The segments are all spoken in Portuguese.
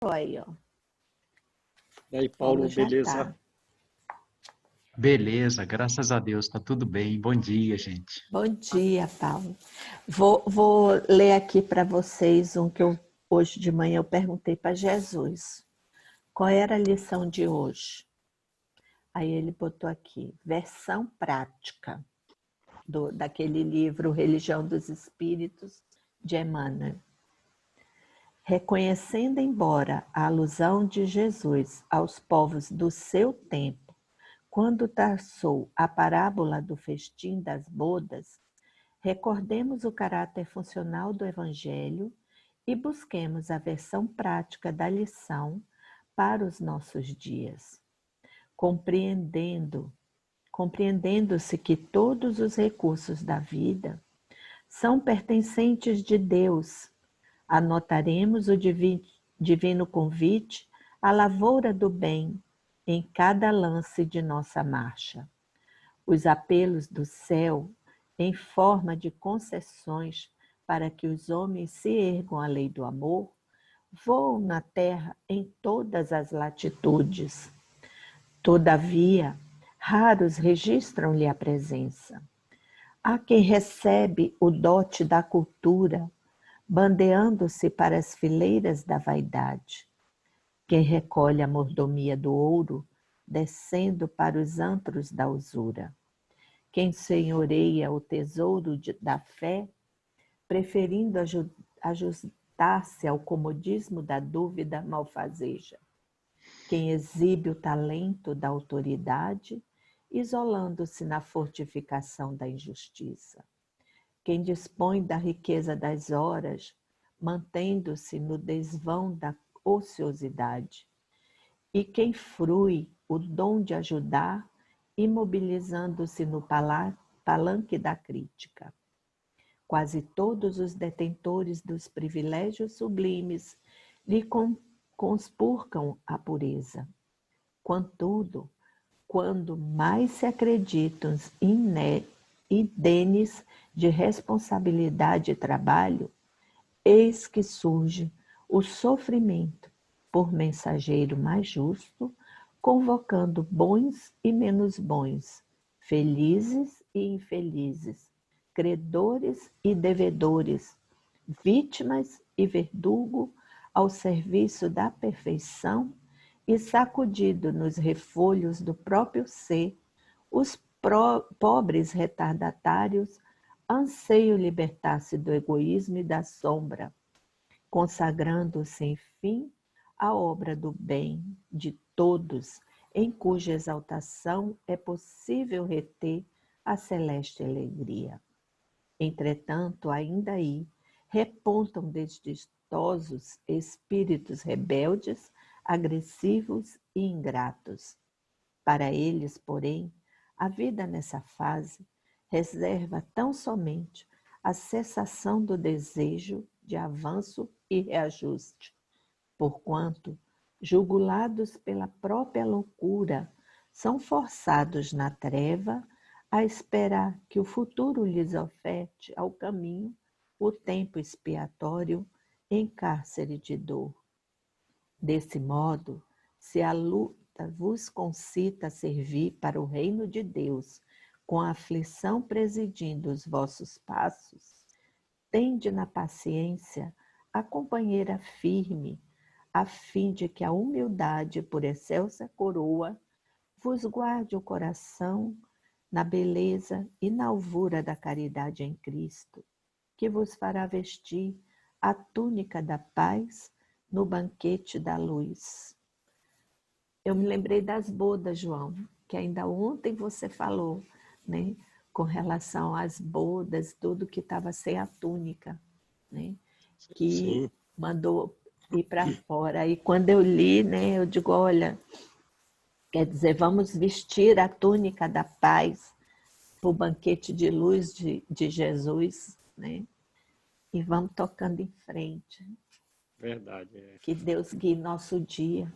Aí, ó. E aí, Paulo, Já beleza? tá. Beleza, graças a Deus, tá tudo bem. Bom dia, gente. Bom dia, Paulo. Vou ler aqui para vocês um que hoje de manhã eu perguntei para Jesus. Qual era a lição de hoje? Aí ele botou aqui, versão prática daquele livro Religião dos Espíritos, de Emmanuel. Reconhecendo, embora a alusão de Jesus aos povos do seu tempo, quando traçou a parábola do festim das bodas, recordemos o caráter funcional do Evangelho e busquemos a versão prática da lição para os nossos dias. Compreendendo-se que todos os recursos da vida são pertencentes de Deus, anotaremos o divino convite à lavoura do bem em cada lance de nossa marcha. Os apelos do céu em forma de concessões para que os homens se ergam à lei do amor, voam na terra em todas as latitudes. Todavia, raros registram-lhe a presença. Há quem recebe o dote da cultura, bandeando-se para as fileiras da vaidade. Quem recolhe a mordomia do ouro, descendo para os antros da usura. Quem senhoreia o tesouro da fé, preferindo ajustar-se ao comodismo da dúvida malfazeja. Quem exibe o talento da autoridade, isolando-se na fortificação da injustiça. Quem dispõe da riqueza das horas, mantendo-se no desvão da ociosidade. E quem frui o dom de ajudar, imobilizando-se no palanque da crítica. Quase todos os detentores dos privilégios sublimes lhe conspurcam a pureza. Contudo, quando mais se acreditam indenes de responsabilidade e trabalho, eis que surge o sofrimento por mensageiro mais justo, convocando bons e menos bons, felizes e infelizes, credores e devedores, vítimas e verdugo ao serviço da perfeição e sacudido nos refolhos do próprio ser, os pobres retardatários anseiam libertar-se do egoísmo e da sombra, consagrando-se, enfim, à obra do bem de todos, em cuja exaltação é possível reter a celeste alegria. Entretanto, ainda aí, repontam desditosos espíritos rebeldes, agressivos e ingratos. Para eles, porém, a vida nessa fase reserva tão somente a cessação do desejo de avanço e reajuste, porquanto, jugulados pela própria loucura, são forçados na treva a esperar que o futuro lhes oferte ao caminho o tempo expiatório em cárcere de dor. Desse modo, se a luta vos concita a servir para o reino de Deus, com a aflição presidindo os vossos passos, tende na paciência a companheira firme, a fim de que a humildade por excelsa coroa vos guarde o coração na beleza e na alvura da caridade em Cristo, que vos fará vestir a túnica da paz no banquete da luz. Eu me lembrei das bodas, João, que ainda ontem você falou, né, com relação às bodas, tudo que estava sem a túnica, né, que Sim. mandou ir para fora. E quando eu li, né, eu digo, olha, quer dizer, vamos vestir a túnica da paz para o banquete de luz de Jesus, né? E vamos tocando em frente. Verdade. É. Que Deus guie nosso dia.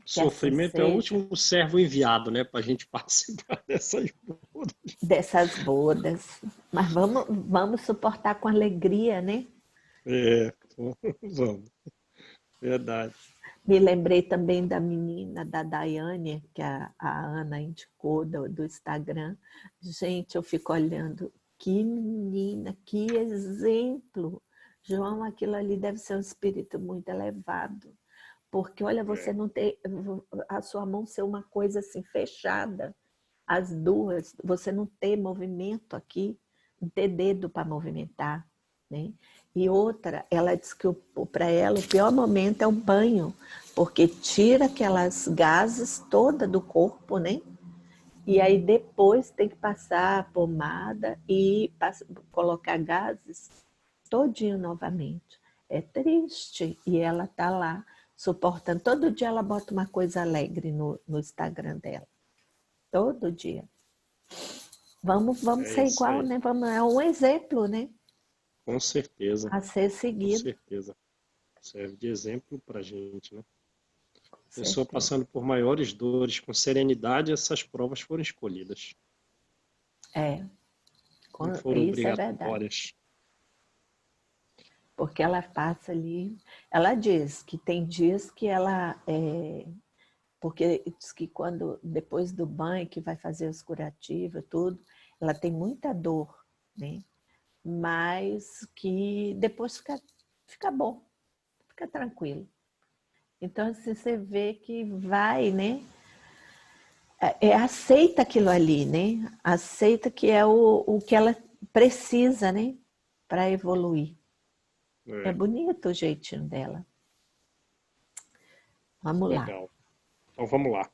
Sofrimento é o último servo enviado, né? Para a gente participar dessas bodas. Dessas bodas. Mas vamos suportar com alegria, né? É, vamos. Verdade. Me lembrei também da menina, da Daiane, que a Ana indicou do Instagram. Gente, eu fico olhando, que menina, que exemplo. João, aquilo ali deve ser um espírito muito elevado. Porque, olha, você É, não tem a sua mão ser uma coisa assim fechada, as duas, você não ter movimento aqui, não ter dedo para movimentar, né? E outra, ela diz que para ela o pior momento é o banho, porque tira aquelas gases toda do corpo, né? E aí depois tem que passar a pomada e colocar gases todinho novamente. É triste. E ela tá lá suportando. Todo dia ela bota uma coisa alegre no Instagram dela. Todo dia. Vamos é ser isso igual, aí. né? É um exemplo, né? Com certeza, A ser com seguido, certeza. Serve de exemplo para a gente, né? com Pessoa certeza. passando por maiores dores, com serenidade, essas provas foram escolhidas. É, Não foram isso é verdade. obrigatórias. Porque ela passa ali. Ela diz que tem dias que ela. Porque diz que quando, depois do banho, que vai fazer os curativos, tudo, ela tem muita dor, né? Mas que depois fica bom, fica tranquilo. Então, assim, você vê que vai, né? Aceita aquilo ali, né? Aceita que é o que ela precisa, né? Para evoluir. É É, bonito o jeitinho dela. Vamos lá. legal. Então vamos lá.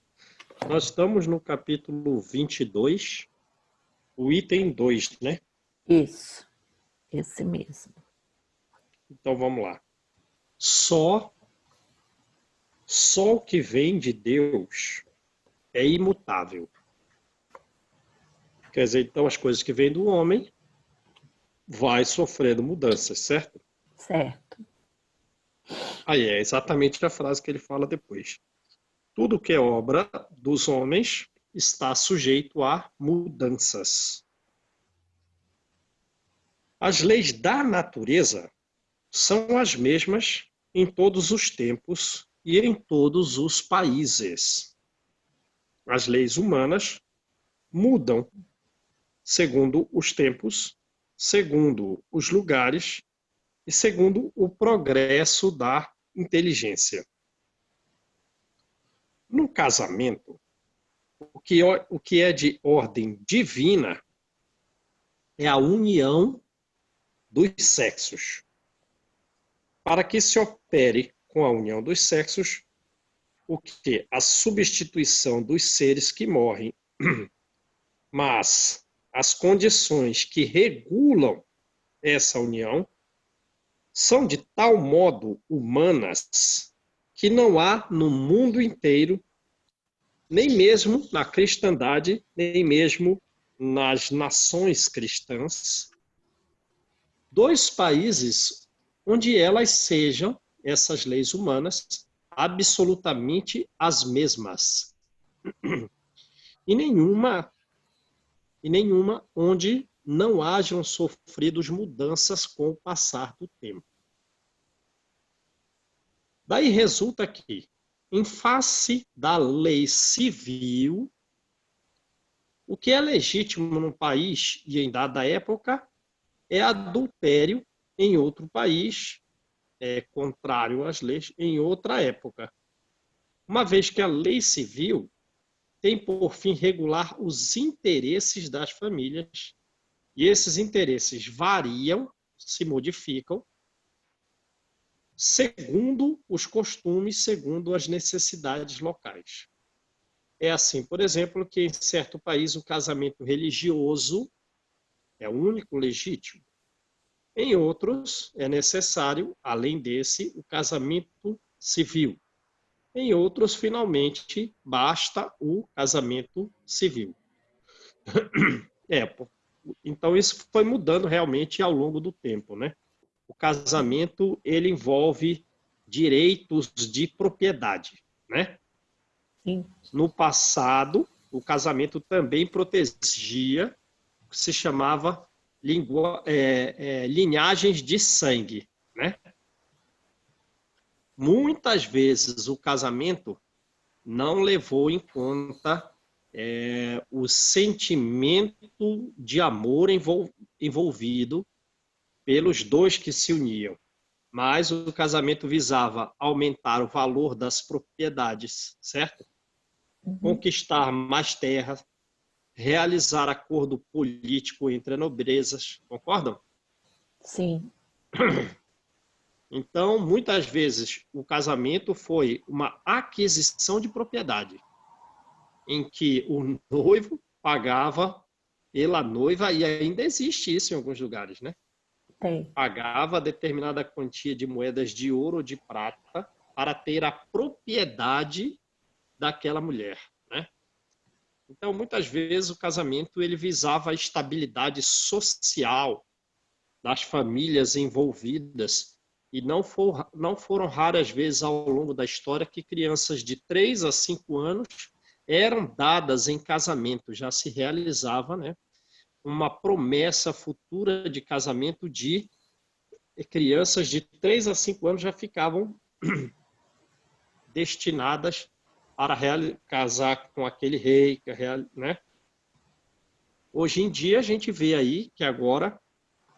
Nós estamos no capítulo 22, o item 2, né? Isso, esse mesmo. Então vamos lá. Só o que vem de Deus é imutável. Quer dizer, então as coisas que vêm do homem vai sofrendo mudanças, certo? Certo. Aí é exatamente a frase que ele fala depois. Tudo que é obra dos homens está sujeito a mudanças. As leis da natureza são as mesmas em todos os tempos e em todos os países. As leis humanas mudam segundo os tempos, segundo os lugares e segundo o progresso da inteligência. No casamento, o que é de ordem divina é a união dos sexos. Para que se opere com a união dos sexos, o que? A substituição dos seres que morrem. Mas as condições que regulam essa união são de tal modo humanas que não há no mundo inteiro, nem mesmo na cristandade, nem mesmo nas nações cristãs, dois países onde elas sejam, essas leis humanas, absolutamente as mesmas. E nenhuma onde não hajam sofrido mudanças com o passar do tempo. Daí resulta que, em face da lei civil, o que é legítimo num país e em dada época é adultério em outro país, é contrário às leis em outra época. Uma vez que a lei civil tem por fim regular os interesses das famílias, e esses interesses variam, se modificam, segundo os costumes, segundo as necessidades locais. É assim, por exemplo, que em certo país o casamento religioso é o único legítimo. Em outros, é necessário, além desse, o casamento civil. Em outros, finalmente, basta o casamento civil. Então isso foi mudando realmente ao longo do tempo, né? O casamento, ele envolve direitos de propriedade, né? Sim. No passado, o casamento também protegia o que se chamava linhagens de sangue, né? muitas vezes o casamento não levou em conta o sentimento de amor envolvido pelos dois que se uniam. Mas o casamento visava aumentar o valor das propriedades, certo? Conquistar mais terras, realizar acordo político entre nobrezas, concordam? Sim. Então, muitas vezes, o casamento foi uma aquisição de propriedade, em que o noivo pagava pela noiva, e ainda existe isso em alguns lugares, né? Tem. Pagava determinada quantia de moedas de ouro ou de prata para ter a propriedade daquela mulher, né? Então, muitas vezes, o casamento ele visava a estabilidade social das famílias envolvidas, e não foram raras vezes ao longo da história que crianças de 3 a 5 anos eram dadas em casamento, já se realizava, né, uma promessa futura de casamento de crianças de 3 a 5 anos já ficavam destinadas para casar com aquele rei, né? Hoje em dia a gente vê aí que agora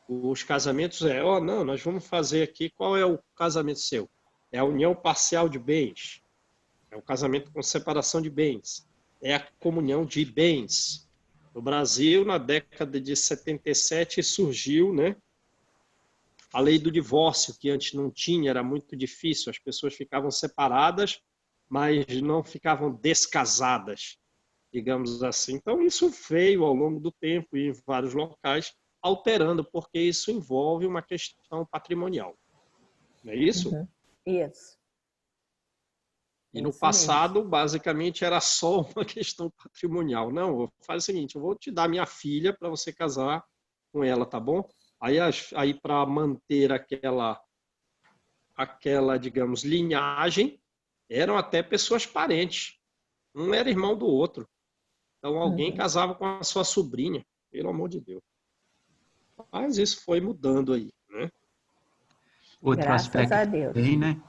os casamentos não, nós vamos fazer aqui, qual é o casamento seu? É a união parcial de bens, é o casamento com separação de bens, é a comunhão de bens. No Brasil, na década de 77, surgiu, né, a lei do divórcio, que antes não tinha, era muito difícil, as pessoas ficavam separadas, mas não ficavam descasadas, digamos assim. Então, isso veio ao longo do tempo e em vários locais, alterando, porque isso envolve uma questão patrimonial. Não é isso? Isso. E no passado, basicamente, era só uma questão patrimonial. Não, faz o seguinte, eu vou te dar minha filha para você casar com ela, tá bom? Aí para manter aquela, digamos, linhagem, eram até pessoas parentes. Um era irmão do outro. Então, alguém casava com a sua sobrinha, pelo amor de Deus. Mas isso foi mudando aí, né? Graças a Deus. Tem, né?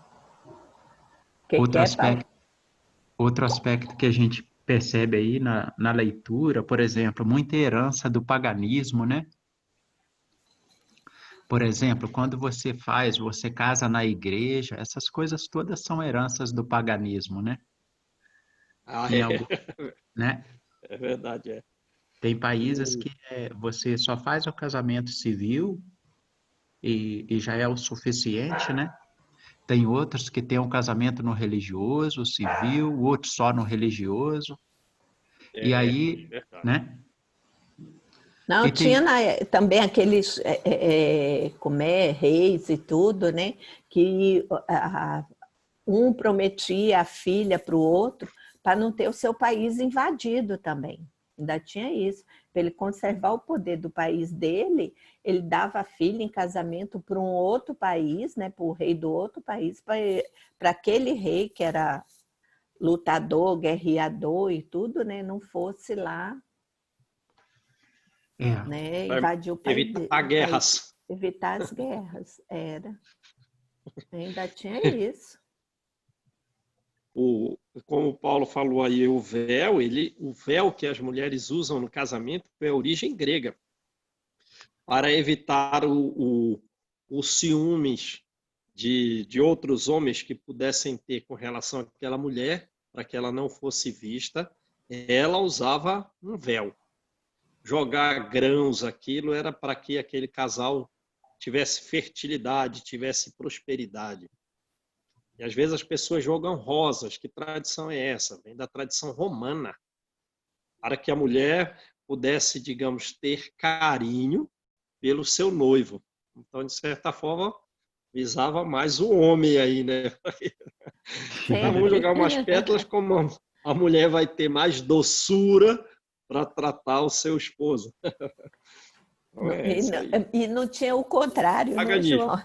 Outro aspecto que a gente percebe aí na leitura, por exemplo, muita herança do paganismo, né? Por exemplo, quando você casa na igreja, essas coisas todas são heranças do paganismo, né? Né? É verdade, é. Tem países que você só faz o casamento civil e já é o suficiente, né? Tem outros que têm um casamento no religioso, civil, outros só no religioso. E aí, verdade. né? Não, E tinha também aqueles reis e tudo, né? Que um prometia a filha para o outro para não ter o seu país invadido também. Ainda tinha isso. Para ele conservar o poder do país dele, ele dava a filha em casamento para um outro país, né? Para o rei do outro país, para aquele rei que era lutador, guerreador e tudo, né? Não fosse lá, né? Invadir o país. Evitar guerras. Evitar as guerras, era. Ainda tinha isso. Como o Paulo falou aí, o véu que as mulheres usam no casamento é origem grega, para evitar os ciúmes de outros homens que pudessem ter com relação àquela mulher, para que ela não fosse vista, ela usava um véu. Jogar grãos, aquilo era para que aquele casal tivesse fertilidade, tivesse prosperidade. E às vezes as pessoas jogam rosas. Que tradição é essa? Vem da tradição romana. Para que a mulher pudesse, digamos, ter carinho pelo seu noivo. Então, de certa forma, visava mais o homem aí, né? Então, vamos jogar umas pétalas como a mulher vai ter mais doçura para tratar o seu esposo. Então, e não tinha o contrário, né, João?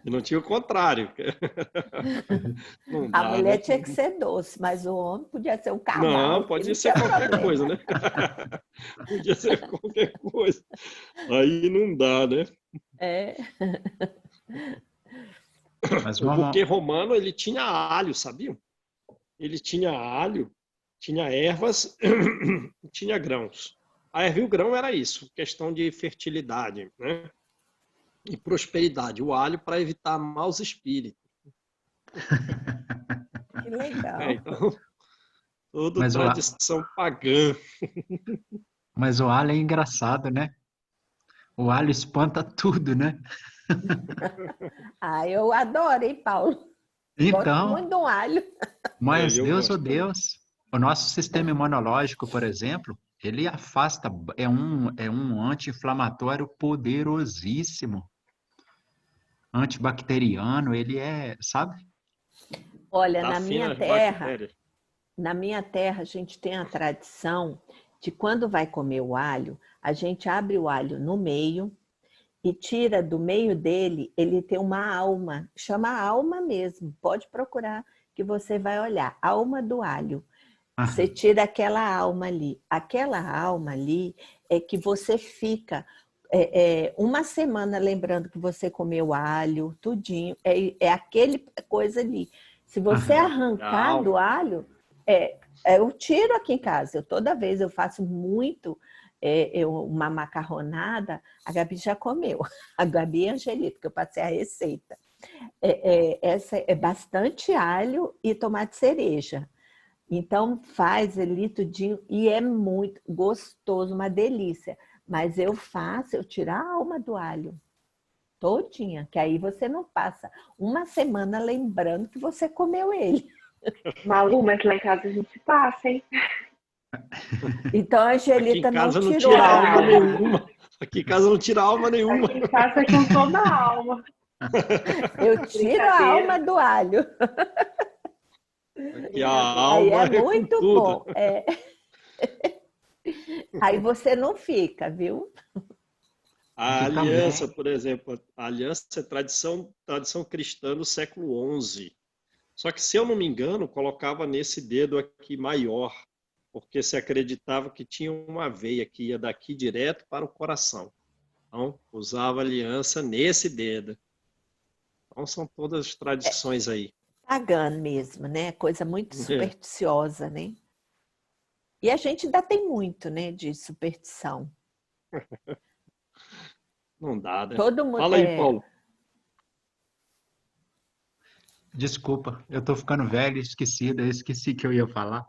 E não tinha o contrário. Não dá, a mulher, né? Tinha que ser doce, mas o homem podia ser um cavalo. Não, podia ser qualquer coisa, né? Podia ser qualquer coisa. Aí não dá, né? Mas O buquê romano, ele tinha alho, sabiam? Ele tinha alho, tinha ervas, tinha grãos. A erva e o grão era isso, questão de fertilidade, né? E prosperidade. O alho para evitar maus espíritos. Que legal. Então, tudo mas o, tradição pagã. mas o alho é engraçado, né? O alho espanta tudo, né? Ah, eu adoro, hein, Paulo? Gosto muito Então, do alho. mas Eu Deus, oh gosto também. Deus, o nosso sistema imunológico, por exemplo, ele afasta, é um anti-inflamatório poderosíssimo, antibacteriano, ele é, sabe? Olha, Tá fino as bactérias. na minha terra, a gente tem a tradição de quando vai comer o alho, a gente abre o alho no meio e tira do meio dele, ele tem uma alma, chama alma mesmo, pode procurar que você vai olhar, alma do alho. Você Aham, tira aquela alma ali. Aquela alma ali é que você fica uma semana lembrando que você comeu alho, tudinho. É aquele coisa ali. Se você aham. A arrancar do alma. alho, eu tiro aqui em casa. Toda vez eu faço muito uma macarronada, a Gabi já comeu. A Gabi e a Angelita, que eu passei a receita. Essa é bastante alho e tomate cereja. Então faz ali tudinho e é muito gostoso, uma delícia. Mas eu tiro a alma do alho todinha, que aí você não passa uma semana lembrando que você comeu ele. Malu, mas lá em casa a gente passa, hein? Então a Aqui em Angelita não casa não tirou tira a alma alma. nenhuma. Aqui em casa não tira alma nenhuma. Aqui em casa é com toda a alma. Eu tiro a alma Brincadeira. do alho. Aqui a Aí alma é é com muito tudo. bom. Aí você não fica, viu? A Aqui aliança, também. por exemplo, a aliança é tradição cristã do século XI. Só que, se eu não me engano, colocava nesse dedo aqui maior, porque se acreditava que tinha uma veia que ia daqui direto para o coração. Então, usava aliança nesse dedo. Então, são todas tradições aí. Pagando mesmo, né? Coisa muito É, supersticiosa, né? E a gente ainda tem muito, né, de superstição. não dá, né? Todo mundo Fala aí, Paulo. Desculpa, eu tô ficando velho, esquecido, eu esqueci que eu ia falar.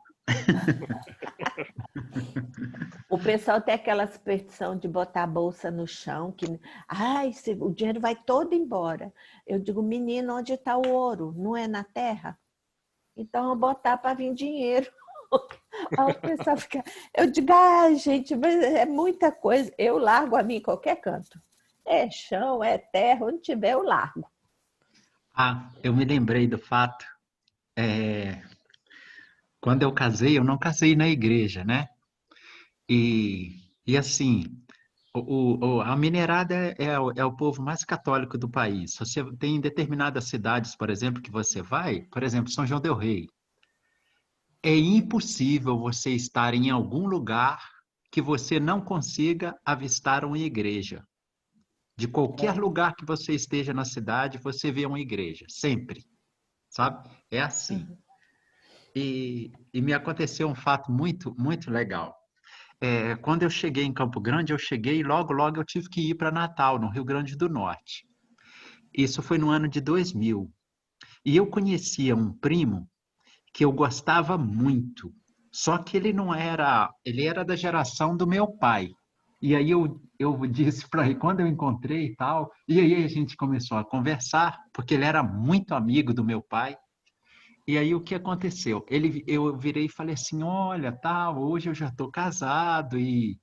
o pessoal tem aquela superstição de botar a bolsa no chão, que o dinheiro vai todo embora. Eu digo, menino, onde está o ouro? Não é na terra? Então eu botar para vir dinheiro. Aí o pessoal fica. Eu digo, gente, mas é muita coisa. Eu largo a mim em qualquer canto. É chão, é terra, onde tiver eu largo. Ah, eu me lembrei do fato, é, quando eu casei, eu não casei na igreja, né? E assim, a minerada é o povo mais católico do país. Você tem determinadas cidades, por exemplo, que você vai, por exemplo, São João del Rei. É impossível você estar em algum lugar que você não consiga avistar uma igreja. De qualquer É. lugar que você esteja na cidade, você vê uma igreja, sempre, sabe? É assim. E me aconteceu um fato muito, muito legal. Quando eu cheguei em Campo Grande, eu cheguei e logo, logo eu tive que ir para Natal, no Rio Grande do Norte. Isso foi no ano de 2000. E eu conhecia um primo que eu gostava muito. Só que ele não era, ele era da geração do meu pai. E aí eu disse para ele, quando eu encontrei e tal, e aí a gente começou a conversar, porque ele era muito amigo do meu pai. E aí o que aconteceu? Eu virei e falei assim, olha, tal, hoje eu já estou casado e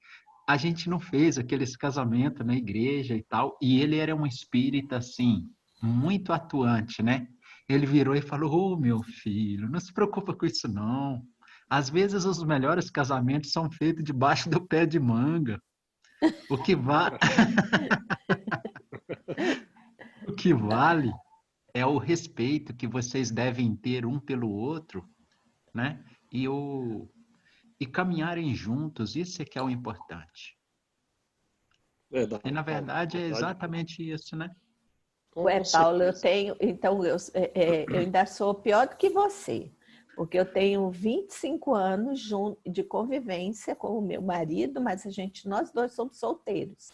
a gente não fez aqueles casamentos na igreja e tal. E ele era um espírita assim, muito atuante, né? Ele virou e falou: "Ô, meu filho, não se preocupa com isso não. Às vezes os melhores casamentos são feitos debaixo do pé de manga. O que va... o que vale é o respeito que vocês devem ter um pelo outro, né? E e caminharem juntos, isso é que é o importante." E Verdade, na Paulo. verdade é Verdade. exatamente isso, né? Com Ué, Paulo, eu certeza. tenho. Então, eu ainda sou pior do que você, porque eu tenho 25 anos de convivência com o meu marido, mas nós dois somos solteiros.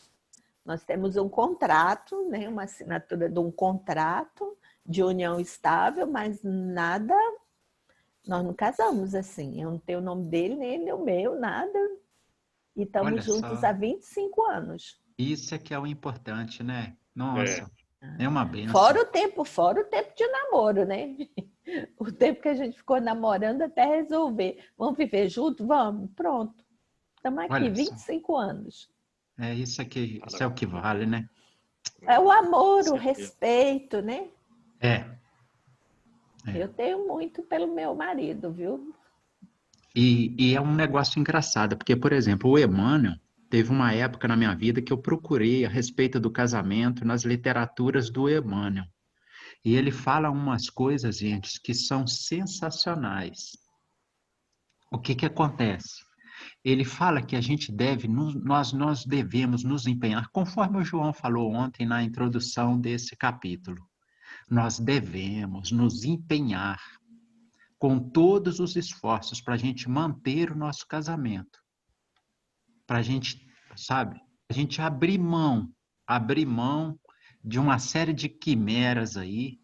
Nós temos um contrato, né, uma assinatura de um contrato de união estável, mas nada, nós não casamos assim. Eu não tenho o nome dele, nem ele o meu, nada. E estamos Olha juntos só, há 25 anos. isso é que é o importante, né? É, Nossa, é uma benção. Fora o tempo de namoro, né? O tempo que a gente ficou namorando até resolver. Vamos viver junto? Vamos, pronto. Estamos aqui, Olha só, 25 anos. é isso aqui, isso é o que maravilha. vale, né? É o Com amor, o certeza. respeito, né? É, é. Eu tenho muito pelo meu marido, viu? E é um negócio engraçado, porque, por exemplo, o Emmanuel teve uma época na minha vida que eu procurei a respeito do casamento nas literaturas do Emmanuel. E ele fala umas coisas, gente, que são sensacionais. O que que acontece? Ele fala que a gente deve, nós devemos nos empenhar, conforme o João falou ontem na introdução desse capítulo. Nós devemos nos empenhar com todos os esforços para a gente manter o nosso casamento, para a gente, sabe, a gente abrir mão de uma série de quimeras aí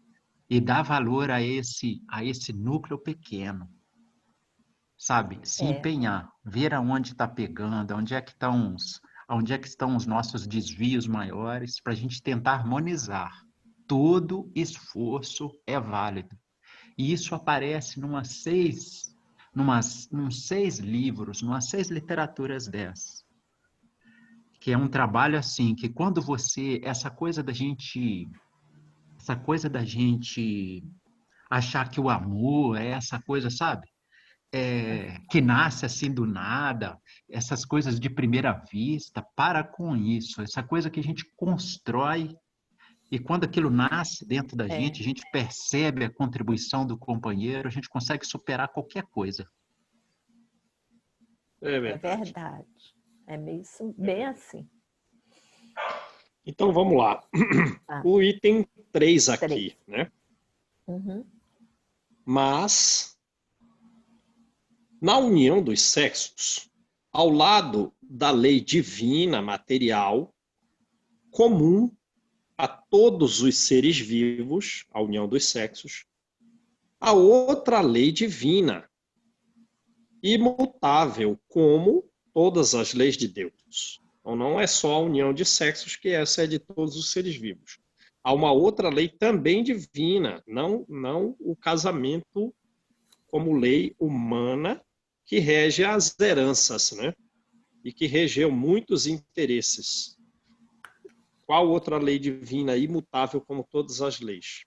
e dar valor a esse núcleo pequeno, sabe? Se É, empenhar, ver aonde está pegando, onde é que estão os nossos desvios maiores, para a gente tentar harmonizar. Todo esforço é válido. E isso aparece nos 6 livros, numas 6 literaturas dessas. Que é um trabalho assim, que quando você, essa coisa da gente achar que o amor é essa coisa, sabe? Que nasce assim do nada, essas coisas de primeira vista, para com isso, essa coisa que a gente constrói e quando aquilo nasce dentro da é, gente, a gente percebe a contribuição do companheiro, a gente consegue superar qualquer coisa. É é verdade. verdade. É meio É bem verdade. assim. Então vamos lá. Ah, O item 3 3. aqui, né? Uhum. Mas, na união dos sexos, ao lado da lei divina material, comum a todos os seres vivos, a união dos sexos, a outra lei divina, imutável, como todas as leis de Deus. Então, não é só a união de sexos, que essa é de todos os seres vivos. Há uma outra lei também divina, não o casamento como lei humana que rege as heranças, né? E que regeu muitos interesses. Qual outra lei divina imutável como todas as leis?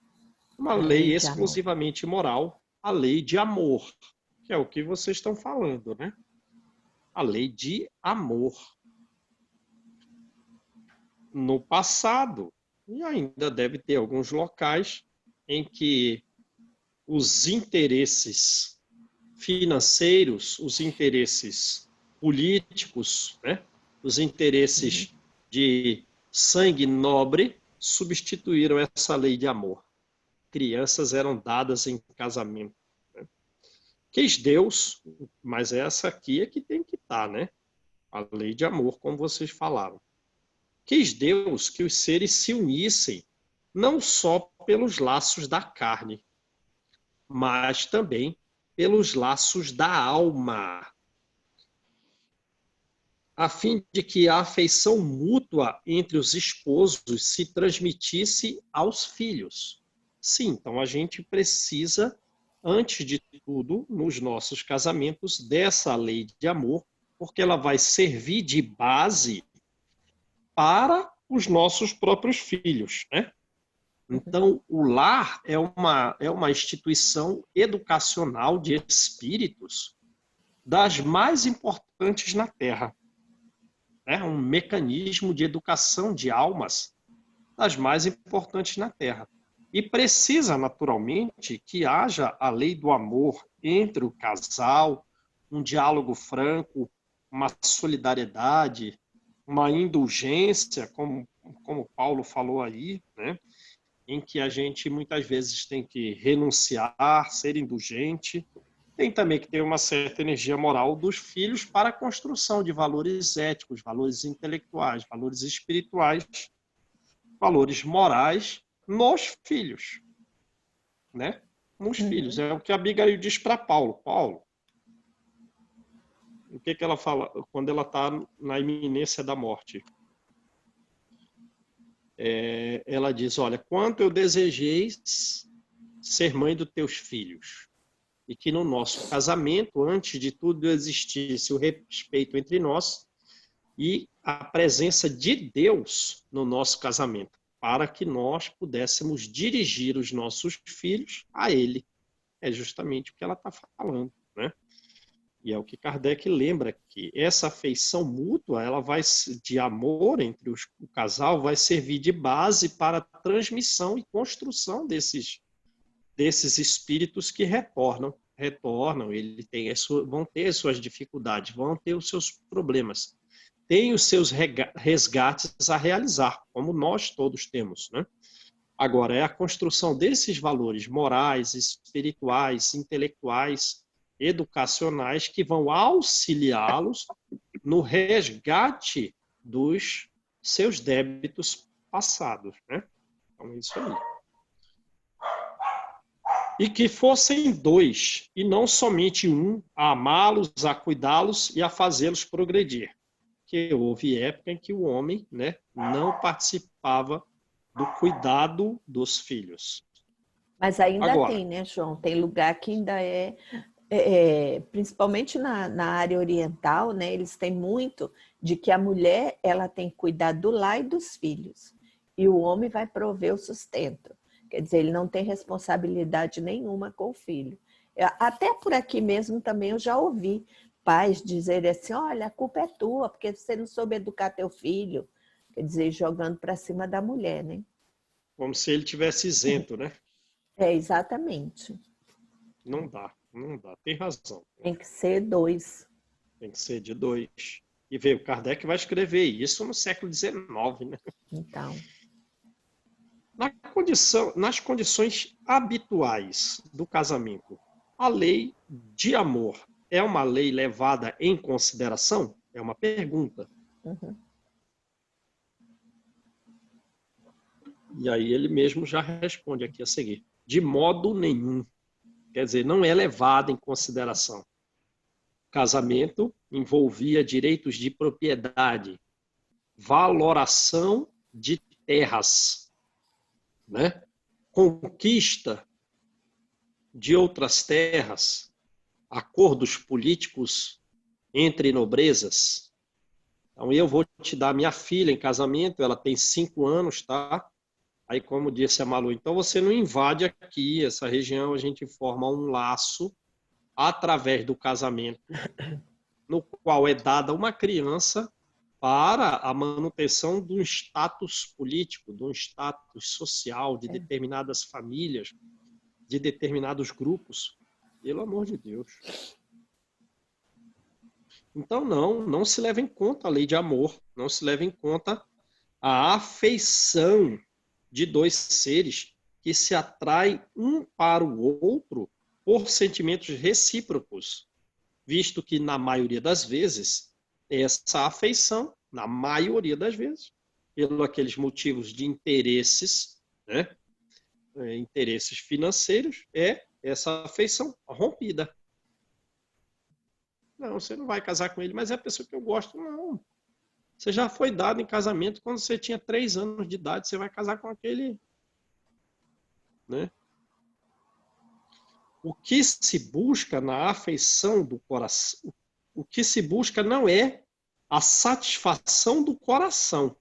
Uma A lei lei de amor. exclusivamente moral, a lei de amor, que é o que vocês estão falando, né? A lei de amor. No passado, e ainda deve ter alguns locais em que os interesses financeiros, os interesses políticos, né? Os Uhum. interesses de sangue nobre substituíram essa lei de amor. Crianças eram dadas em casamento. Né? Quis Deus, mas essa aqui é que tem que estar, né? A lei de amor, como vocês falaram. Quis Deus que os seres se unissem, não só pelos laços da carne, mas também pelos laços da alma, a fim de que a afeição mútua entre os esposos se transmitisse aos filhos. Sim, então a gente precisa, antes de tudo, nos nossos casamentos, dessa lei de amor, porque ela vai servir de base para os nossos próprios filhos, né? Então, o lar é uma instituição educacional de espíritos das mais importantes na Terra. É um mecanismo de educação de almas das mais importantes na Terra. E precisa, naturalmente, que haja a lei do amor entre o casal, um diálogo franco, uma solidariedade, uma indulgência, como Paulo falou aí, né? em que a gente muitas vezes tem que renunciar, ser indulgente. Tem também que ter uma certa energia moral dos filhos para a construção de valores éticos, valores intelectuais, valores espirituais, valores morais nos filhos, né? Nos filhos. É o que a Abigail diz para Paulo. Paulo, o que ela fala quando ela está na iminência da morte? Ela diz, olha, quanto eu desejei ser mãe dos teus filhos, e que no nosso casamento, antes de tudo, existisse o respeito entre nós e a presença de Deus no nosso casamento, para que nós pudéssemos dirigir os nossos filhos a Ele. É justamente o que ela está falando, né? E é o que Kardec lembra, que essa afeição mútua, ela vai, de amor entre o casal, vai servir de base para a transmissão e construção desses espíritos que retornam, vão ter as suas dificuldades, vão ter os seus problemas, têm os seus resgates a realizar, como nós todos temos, né? Agora, é a construção desses valores morais, espirituais, intelectuais, educacionais, que vão auxiliá-los no resgate dos seus débitos passados, né? Então, é isso aí. E que fossem dois, e não somente um, a amá-los, a cuidá-los e a fazê-los progredir. Porque houve época em que o homem, né, não participava do cuidado dos filhos. Mas ainda Agora, tem, né, João? Tem lugar que ainda principalmente na área oriental, né, eles têm muito de que a mulher ela tem que cuidar do lar e dos filhos, e o homem vai prover o sustento. Quer dizer, ele não tem responsabilidade nenhuma com o filho. Até por aqui mesmo também eu já ouvi pais dizerem assim, olha, a culpa é tua, porque você não soube educar teu filho. Quer dizer, jogando para cima da mulher, né? como se ele tivesse isento, né? Exatamente. Não dá. Tem razão. Tem que ser dois. Tem que ser de dois. E veio, Kardec vai escrever isso no século XIX, né? Então, Nas condições habituais do casamento, a lei de amor é uma lei levada em consideração? É uma pergunta. uhum. E aí ele mesmo já responde aqui a seguir. De modo nenhum. Quer dizer, não é levada em consideração. O casamento envolvia direitos de propriedade, valoração de terras, né? Conquista de outras terras, acordos políticos entre nobrezas. Então, eu vou te dar minha filha em casamento, ela tem 5 anos, tá? Aí, como disse a Malu, então você não invade aqui, essa região, a gente forma um laço através do casamento, no qual é dada uma criança para a manutenção de um status político, de um status social, de determinadas famílias, de determinados grupos. Pelo amor de Deus. Então, não se leva em conta a lei de amor, não se leva em conta a afeição de dois seres que se atraem um para o outro por sentimentos recíprocos, visto que, na maioria das vezes, essa afeição, na maioria das vezes, pelos aqueles motivos de interesses, né? Interesses financeiros, é essa afeição rompida. Não, você não vai casar com ele, mas é a pessoa que eu gosto. Não. Você já foi dado em casamento quando você tinha 3 anos de idade, você vai casar com aquele, né? O que se busca na afeição do coração, o que se busca não é a satisfação do coração.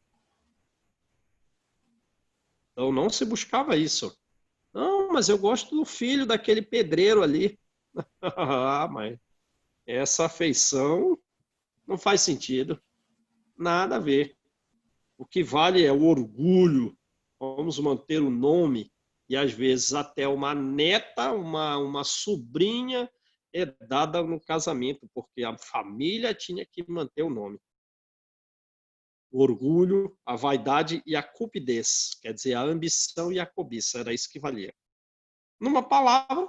Então não se buscava isso. Não, mas eu gosto do filho daquele pedreiro ali. Ah, mas essa afeição não faz sentido. Nada a ver. O que vale é o orgulho. Vamos manter o nome. E às vezes até uma neta, uma sobrinha é dada no casamento, porque a família tinha que manter o nome. o orgulho, a vaidade e a cupidez, quer dizer, a ambição e a cobiça, era isso que valia. Numa palavra,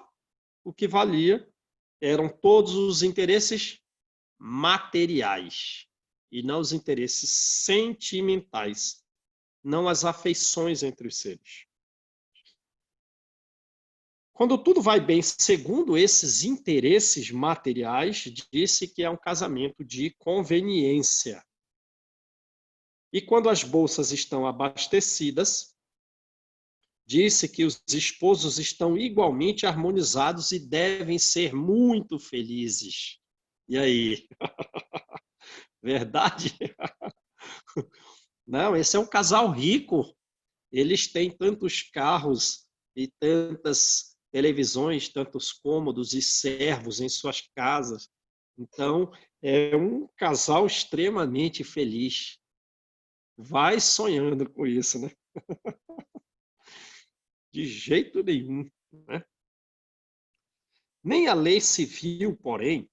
o que valia eram todos os interesses materiais e não os interesses sentimentais, não as afeições entre os seres. Quando tudo vai bem segundo esses interesses materiais, disse que é um casamento de conveniência. E quando as bolsas estão abastecidas, disse que os esposos estão igualmente harmonizados e devem ser muito felizes. E aí? Verdade? Não, esse é um casal rico. Eles têm tantos carros e tantas televisões, tantos cômodos e servos em suas casas. Então, é um casal extremamente feliz. Vai sonhando com isso, né? De jeito nenhum, né? Nem a lei civil, porém,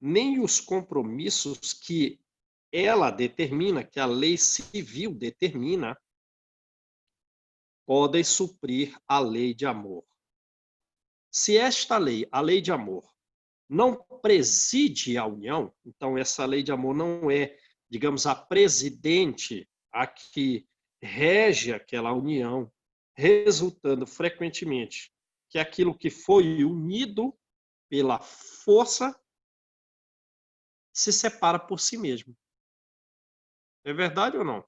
nem os compromissos que ela determina, que a lei civil determina, podem suprir a lei de amor. Se esta lei, a lei de amor, não preside a união, então essa lei de amor não é, digamos, a presidente a que rege aquela união, resultando frequentemente que aquilo que foi unido pela força se separa por si mesmo. É verdade ou não?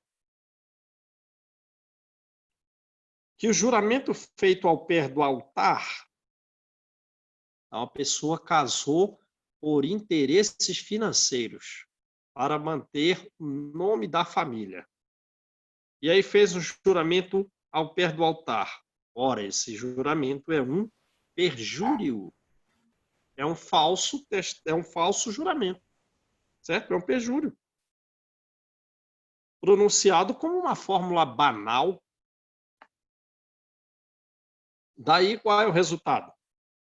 Que o juramento feito ao pé do altar, uma pessoa casou por interesses financeiros, para manter o nome da família. E aí fez o juramento ao pé do altar. Ora, esse juramento é um perjúrio. É um falso juramento, certo? É um perjúrio. Pronunciado como uma fórmula banal. Daí qual é o resultado?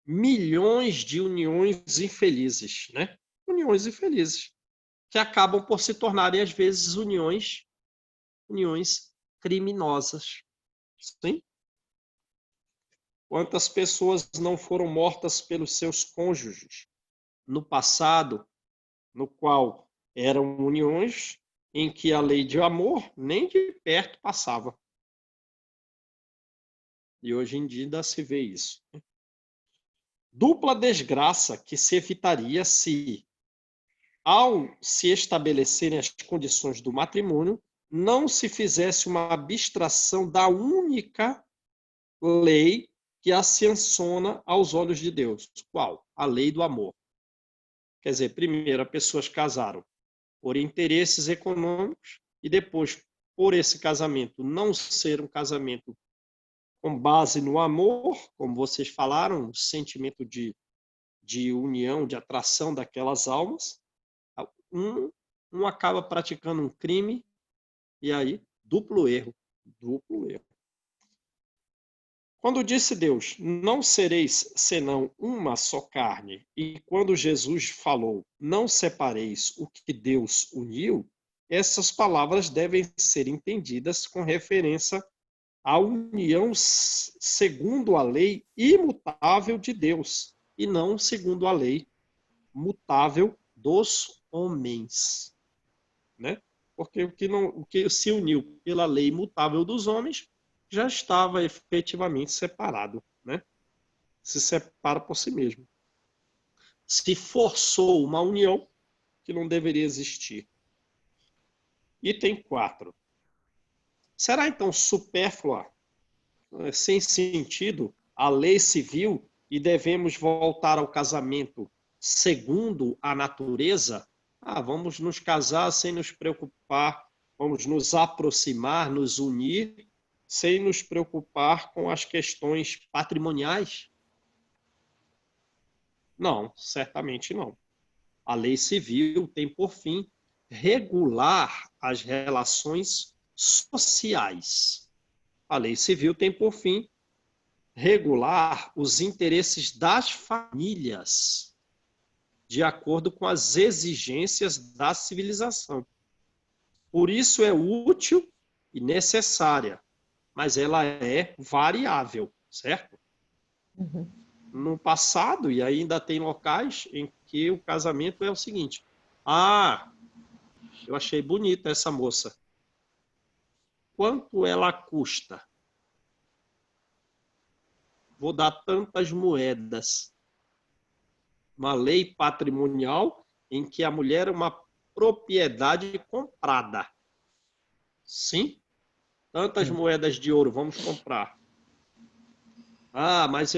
Milhões de uniões infelizes, né? Uniões infelizes, que acabam por se tornarem, às vezes, uniões criminosas. Sim? Quantas pessoas não foram mortas pelos seus cônjuges no passado, no qual eram uniões em que a lei de amor nem de perto passava. E hoje em dia ainda se vê isso. Dupla desgraça que se evitaria se, ao se estabelecerem as condições do matrimônio, não se fizesse uma abstração da única lei que a sanciona aos olhos de Deus. Qual? A lei do amor. Quer dizer, primeiro, as pessoas casaram por interesses econômicos e depois, por esse casamento não ser um casamento com base no amor, como vocês falaram, um sentimento de união, de atração daquelas almas, um acaba praticando um crime e aí duplo erro. Quando disse Deus, não sereis senão uma só carne, e quando Jesus falou, não separeis o que Deus uniu, essas palavras devem ser entendidas com referência à união segundo a lei imutável de Deus, e não segundo a lei mutável dos homens. Né? Porque o que se uniu pela lei imutável dos homens já estava efetivamente separado, né? Se separa por si mesmo. Se forçou uma união que não deveria existir. Item 4. Será então supérflua, sem sentido, a lei civil e devemos voltar ao casamento segundo a natureza? Vamos nos casar sem nos preocupar, vamos nos aproximar, nos unir, sem nos preocupar com as questões patrimoniais? Não, certamente não. A lei civil tem por fim regular as relações sociais. A lei civil tem por fim regular os interesses das famílias, de acordo com as exigências da civilização. Por isso é útil e necessária, mas ela é variável, certo? Uhum. No passado, e ainda tem locais em que o casamento é o seguinte: ah, eu achei bonita essa moça. Quanto ela custa? Vou dar tantas moedas. Uma lei patrimonial em que a mulher é uma propriedade comprada. Sim? Tantas moedas de ouro, vamos comprar. Ah, mas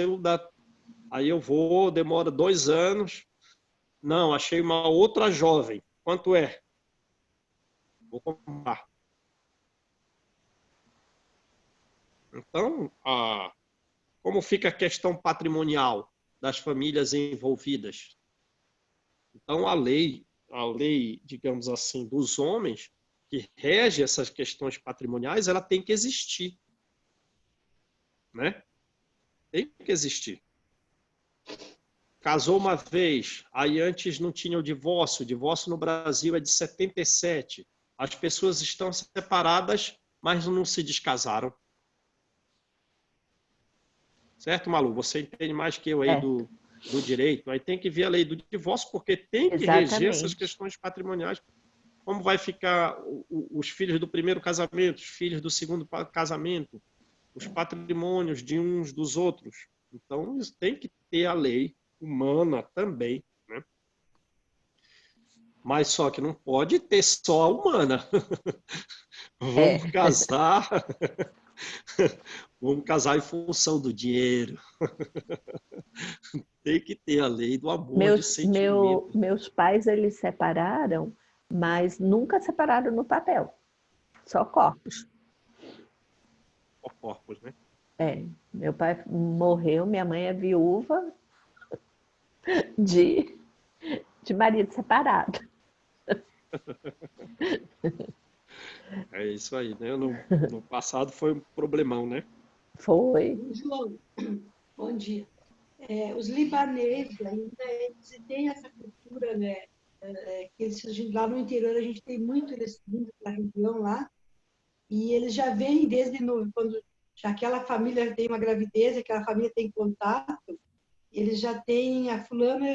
aí eu vou, demora 2 anos. Não, achei uma outra jovem. Quanto é? Vou comprar. Então, como fica a questão patrimonial das famílias envolvidas? Então, a lei, digamos assim, dos homens, que rege essas questões patrimoniais, ela tem que existir, né? Tem que existir. Casou uma vez, aí antes não tinha o divórcio no Brasil é de 77. As pessoas estão separadas, mas não se descasaram. Certo, Malu? Você entende mais que eu aí É, do direito. Aí tem que ver a lei do divórcio, porque tem que reger essas exatamente. questões patrimoniais. Como vai ficar os filhos do primeiro casamento, os filhos do segundo casamento, os patrimônios de uns dos outros. Então, isso tem que ter a lei humana também, né? Mas só que não pode ter só a humana. Vamos É, casar, vamos casar em função do dinheiro. Tem que ter a lei do amor, de sentimento. meus pais, eles separaram, mas nunca separaram no papel, só corpos. Corpos, né? É, meu pai morreu, minha mãe é viúva de, de marido separado. É isso aí, né? No passado foi um problemão, né? Foi. João, bom dia. Os libaneses ainda eles têm essa cultura, né? Que lá no interior a gente tem muito eles vindo da região lá e eles já vêm desde novo, quando já aquela família tem uma gravidez, aquela família tem contato, eles já têm a fulana,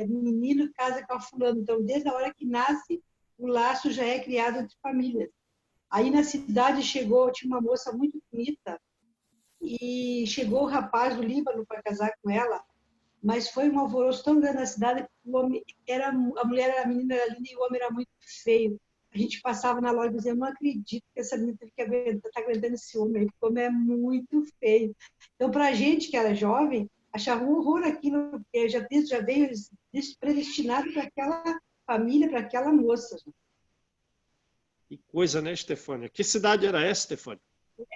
menino casa com a fulana, então desde a hora que nasce o laço já é criado entre famílias. Aí na cidade chegou, tinha uma moça muito bonita e chegou o rapaz do Líbano para casar com ela, mas foi um alvoroço tão grande na cidade, o homem a mulher era a menina era linda e o homem era muito feio. A gente passava na loja e dizia, eu não acredito que essa menina teve que aguentar, tá aguentando esse homem, porque o homem é muito feio. Então, para a gente que era jovem, achava um horror aquilo, porque já veio predestinado para aquela família, para aquela moça. Que coisa, né, Stefânia? Que cidade era essa, Stefânia?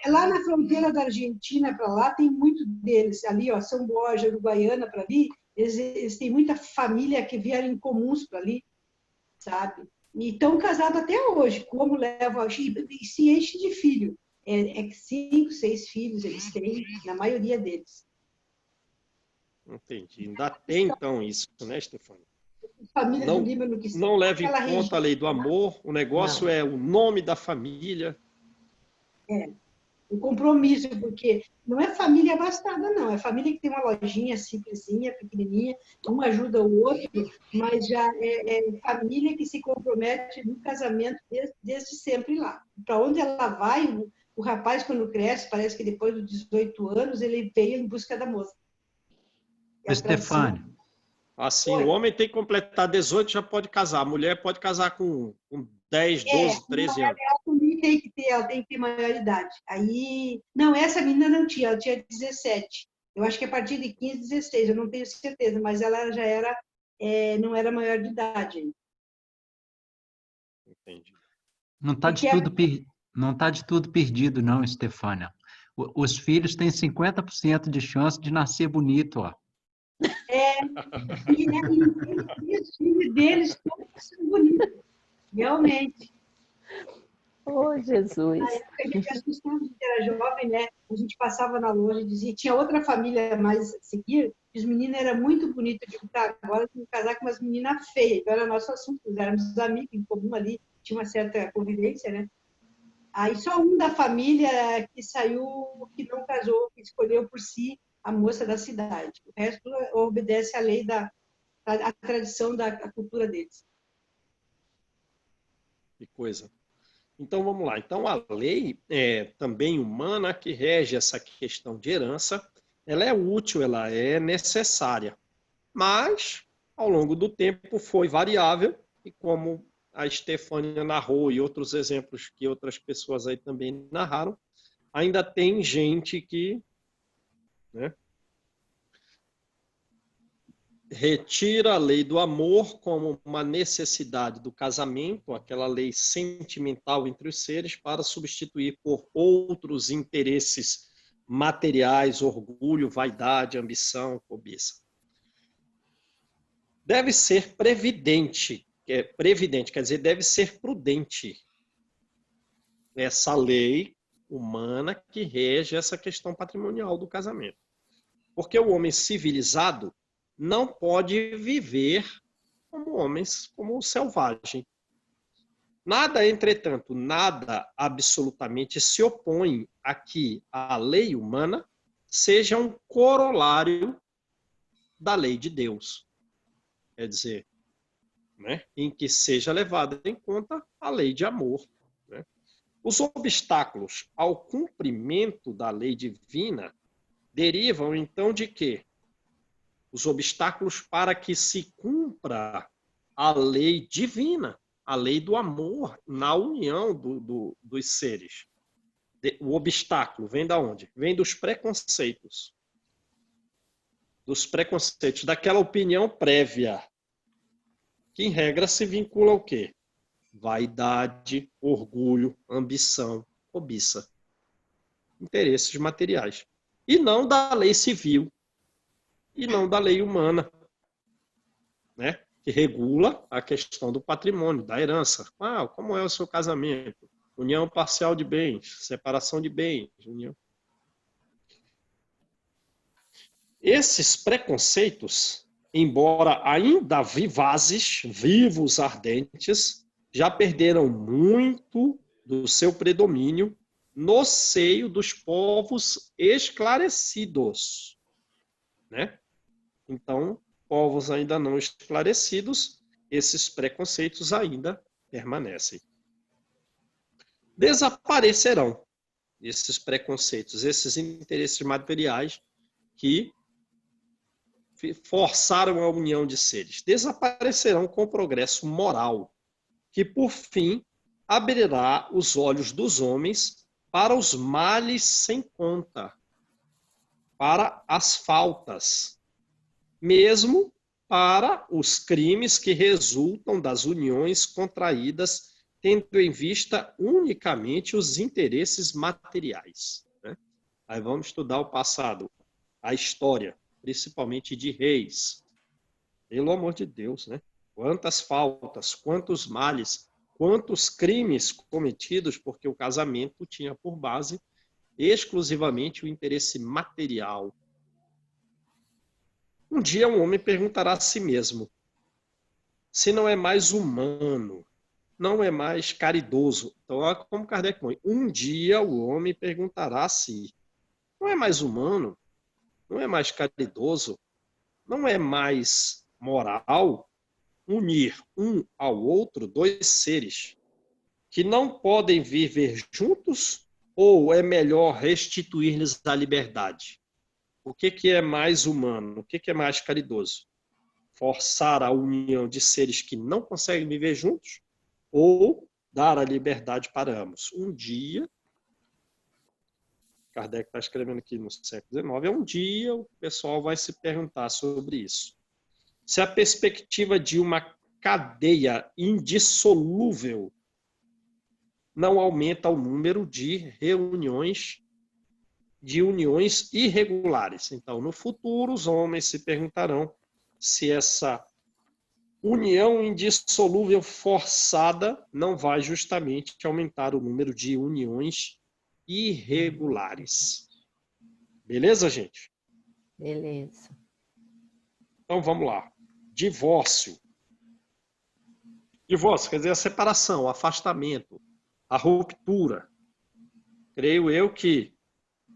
Lá na fronteira da Argentina para lá tem muito deles ali, ó, São Borja, Uruguaiana para ali, eles têm muita família que vieram em comuns para ali, sabe? E estão casados até hoje, como levam e se enche de filho. 5, 6 filhos eles têm, na maioria deles. Entendi. Ainda tem, então, isso, né, Stefânia? Famílias do Não, Líbano que não leva em aquela conta região. a lei do amor, o negócio Não. é o nome da família. O compromisso, porque não é família abastada, não. É família que tem uma lojinha simplesinha, pequenininha, um ajuda o outro, mas já é família que se compromete no casamento desde sempre lá. Para onde ela vai, o rapaz, quando cresce, parece que depois dos 18 anos, ele veio em busca da moça. E a tradição... Stefânia, Assim, o Oi. homem tem que completar 18, já pode casar. A mulher pode casar com 10, 12, 13 anos. Ela tem que ter maioridade. Aí, não, essa menina não tinha, ela tinha 17. Eu acho que a partir de 15, 16, eu não tenho certeza, mas ela já era, não era maior de idade ainda. Entendi. não está de Porque tudo, não tá de tudo perdido, não, Stefânia. Os filhos têm 50% de chance de nascer bonito, ó. e os filhos deles todos são bonitos, realmente. Oh, Jesus. A gente assustava, a gente era jovem, né? A gente passava na loja e dizia, tinha outra família mais a seguir, e os meninos eram muito bonitos. Eu digo, tá, agora tem que casar com umas meninas feias. Então era nosso assunto, nós éramos amigos em comum ali. tinha uma certa convivência, né? Aí só um da família que saiu, que não casou, que escolheu por si a moça da cidade. O resto obedece à lei à tradição da cultura deles. Que coisa. Então vamos lá. Então a lei também humana que rege essa questão de herança, ela é útil, ela é necessária, mas ao longo do tempo foi variável e como a Estefânia narrou e outros exemplos que outras pessoas aí também narraram, ainda tem gente que, né, retira a lei do amor como uma necessidade do casamento, aquela lei sentimental entre os seres, para substituir por outros interesses materiais, orgulho, vaidade, ambição, cobiça. Deve ser previdente, quer dizer, deve ser prudente essa lei humana que rege essa questão patrimonial do casamento. Porque o homem civilizado não pode viver como homens, como o selvagem. Nada, entretanto, nada absolutamente se opõe a que a lei humana seja um corolário da lei de Deus. Quer dizer, né, em que seja levada em conta a lei de amor. Né? Os obstáculos ao cumprimento da lei divina derivam, então, de quê? Os obstáculos para que se cumpra a lei divina, a lei do amor na união dos seres. O obstáculo vem da onde? Vem dos preconceitos. Dos preconceitos, daquela opinião prévia, que em regra se vincula ao quê? Vaidade, orgulho, ambição, cobiça. Interesses materiais. E não da lei civil, e não da lei humana, né? Que regula a questão do patrimônio, da herança. Como é o seu casamento? União parcial de bens, separação de bens. União. Esses preconceitos, embora ainda vivos, ardentes, já perderam muito do seu predomínio no seio dos povos esclarecidos, né? Então, povos ainda não esclarecidos, esses preconceitos ainda permanecem. Desaparecerão esses preconceitos, esses interesses materiais que forçaram a união de seres. Desaparecerão com o progresso moral, que, por fim, abrirá os olhos dos homens para os males sem conta, para as faltas, mesmo para os crimes que resultam das uniões contraídas, tendo em vista unicamente os interesses materiais. Né? Aí vamos estudar o passado, a história, principalmente de reis. Pelo amor de Deus, né? Quantas faltas, quantos males, quantos crimes cometidos porque o casamento tinha por base exclusivamente o interesse material. Um dia um homem perguntará a si mesmo se não é mais humano, não é mais caridoso. Então, olha como Kardec põe. Um dia o homem perguntará a si, não é mais humano, não é mais caridoso, não é mais moral unir um ao outro dois seres que não podem viver juntos ou é melhor restituir-lhes a liberdade? O que é mais humano? O que é mais caridoso? Forçar a união de seres que não conseguem viver juntos ou dar a liberdade para ambos? Um dia, Kardec está escrevendo aqui no século XIX, um dia o pessoal vai se perguntar sobre isso. Se a perspectiva de uma cadeia indissolúvel não aumenta o número de reuniões, de uniões irregulares. Então, no futuro, os homens se perguntarão se essa união indissolúvel forçada não vai justamente aumentar o número de uniões irregulares. Beleza, gente? Beleza. Então, vamos lá. Divórcio. Divórcio quer dizer a separação, o afastamento, a ruptura. Creio eu que,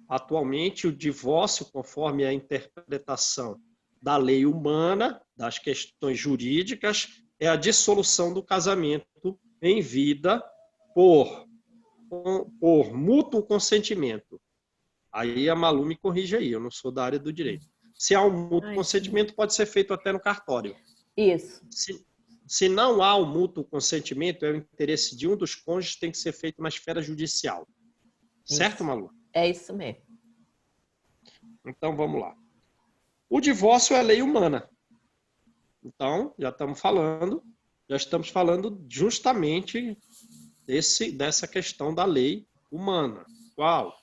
atualmente, o divórcio, conforme a interpretação da lei humana, das questões jurídicas, é a dissolução do casamento em vida por mútuo consentimento. Aí a Malu me corrige aí, eu não sou da área do direito. Se há um mútuo consentimento, pode ser feito até no cartório. Isso. Se não há um mútuo consentimento, é o interesse de um dos cônjuges, tem que ser feito na esfera judicial. Certo, Isso. Malu? É isso mesmo. Então, vamos lá. O divórcio é lei humana. Então, já estamos falando justamente dessa questão da lei humana. Qual?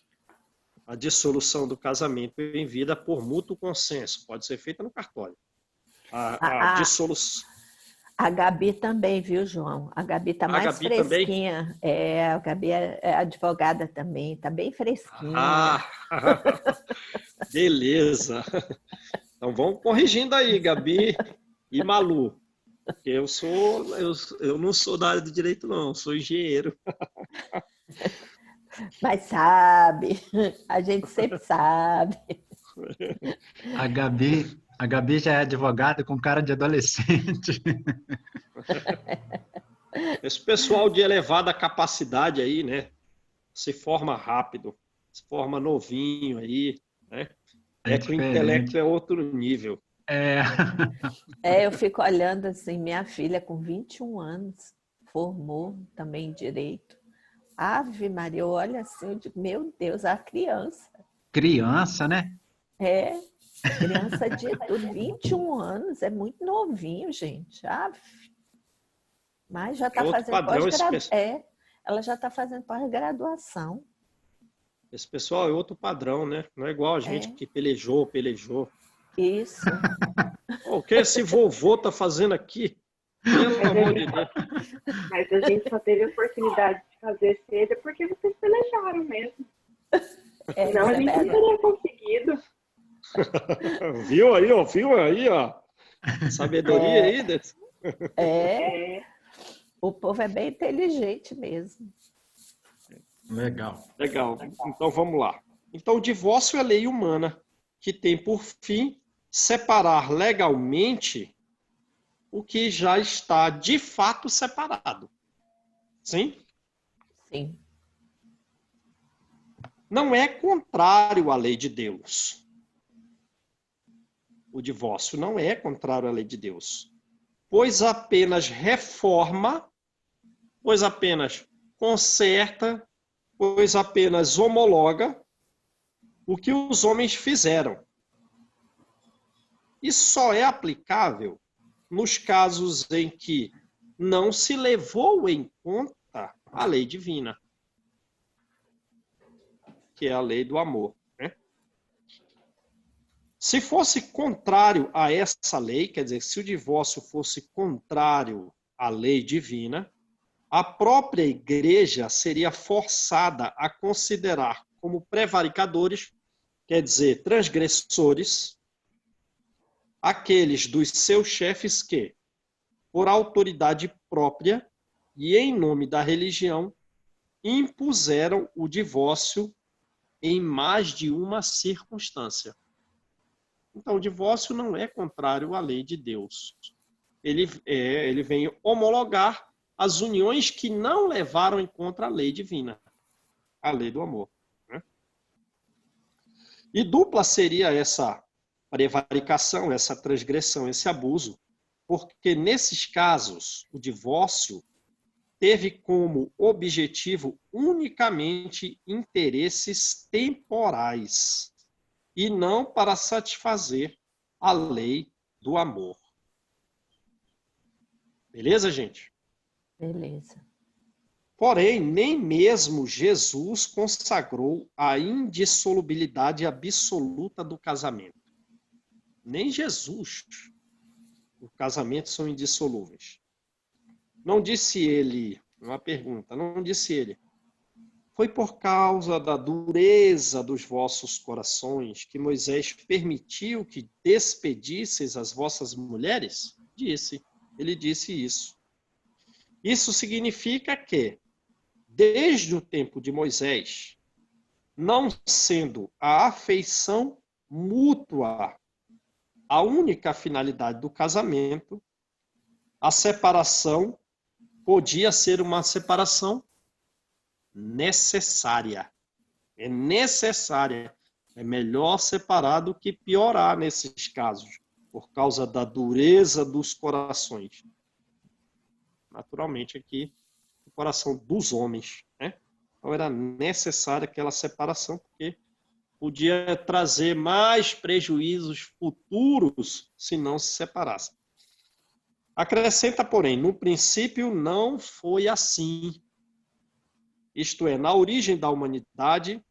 A dissolução do casamento em vida por mútuo consenso. Pode ser feita no cartório. A dissolução... A Gabi também, viu, João? A Gabi está mais Gabi fresquinha. Também? A Gabi é advogada também, está bem fresquinha. Beleza. Então vamos corrigindo aí, Gabi e Malu. Porque eu não sou da área de direito, não, sou engenheiro. Mas sabe, a gente sempre sabe. A Gabi já é advogada com cara de adolescente. Esse pessoal de elevada capacidade aí, né? Se forma rápido, se forma novinho aí, né? Que o intelecto é outro nível. Eu fico olhando assim, minha filha com 21 anos, formou também em Direito. Ave Maria, eu olho assim, eu digo, meu Deus, a criança. Criança, né? Criança de 21 anos, é muito novinho, gente. Ave. Mas já está fazendo pós-graduação. Ela já está fazendo pós-graduação. Esse pessoal é outro padrão, né? Não é igual a gente que pelejou. Isso. O que esse vovô tá fazendo aqui? Pelo amor de Deus. Mas a gente só teve a oportunidade de fazer cedo porque vocês pelejaram mesmo. Não, a gente não teria conseguido. Viu aí, ó. Sabedoria aí. O povo é bem inteligente mesmo. Legal. Então vamos lá. Então o divórcio é lei humana que tem por fim separar legalmente o que já está de fato separado. Sim? Sim. Não é contrário à lei de Deus. O divórcio não é contrário à lei de Deus, pois apenas reforma, pois apenas conserta, pois apenas homologa o que os homens fizeram. E só é aplicável nos casos em que não se levou em conta a lei divina, que é a lei do amor. Se fosse contrário a essa lei, quer dizer, se o divórcio fosse contrário à lei divina, a própria igreja seria forçada a considerar como prevaricadores, quer dizer, transgressores, aqueles dos seus chefes que, por autoridade própria e em nome da religião, impuseram o divórcio em mais de uma circunstância. Então, o divórcio não é contrário à lei de Deus. Ele vem homologar as uniões que não levaram em conta a lei divina, a lei do amor. E dupla seria essa prevaricação, essa transgressão, esse abuso, porque nesses casos o divórcio teve como objetivo unicamente interesses temporais e não para satisfazer a lei do amor. Beleza, gente? Beleza. Porém, nem mesmo Jesus consagrou a indissolubilidade absoluta do casamento. Nem Jesus. Os casamentos são indissolúveis. Não disse ele, uma pergunta, não disse ele, foi por causa da dureza dos vossos corações que Moisés permitiu que despedisseis as vossas mulheres? Disse, ele disse isso. Isso significa que, desde o tempo de Moisés, não sendo a afeição mútua a única finalidade do casamento, a separação podia ser uma separação necessária. É necessária. É melhor separar do que piorar nesses casos, por causa da dureza dos corações. Naturalmente, aqui, o coração dos homens, né? Então, era necessária aquela separação, porque podia trazer mais prejuízos futuros se não se separasse. Acrescenta, porém, no princípio não foi assim. Isto é, na origem da humanidade,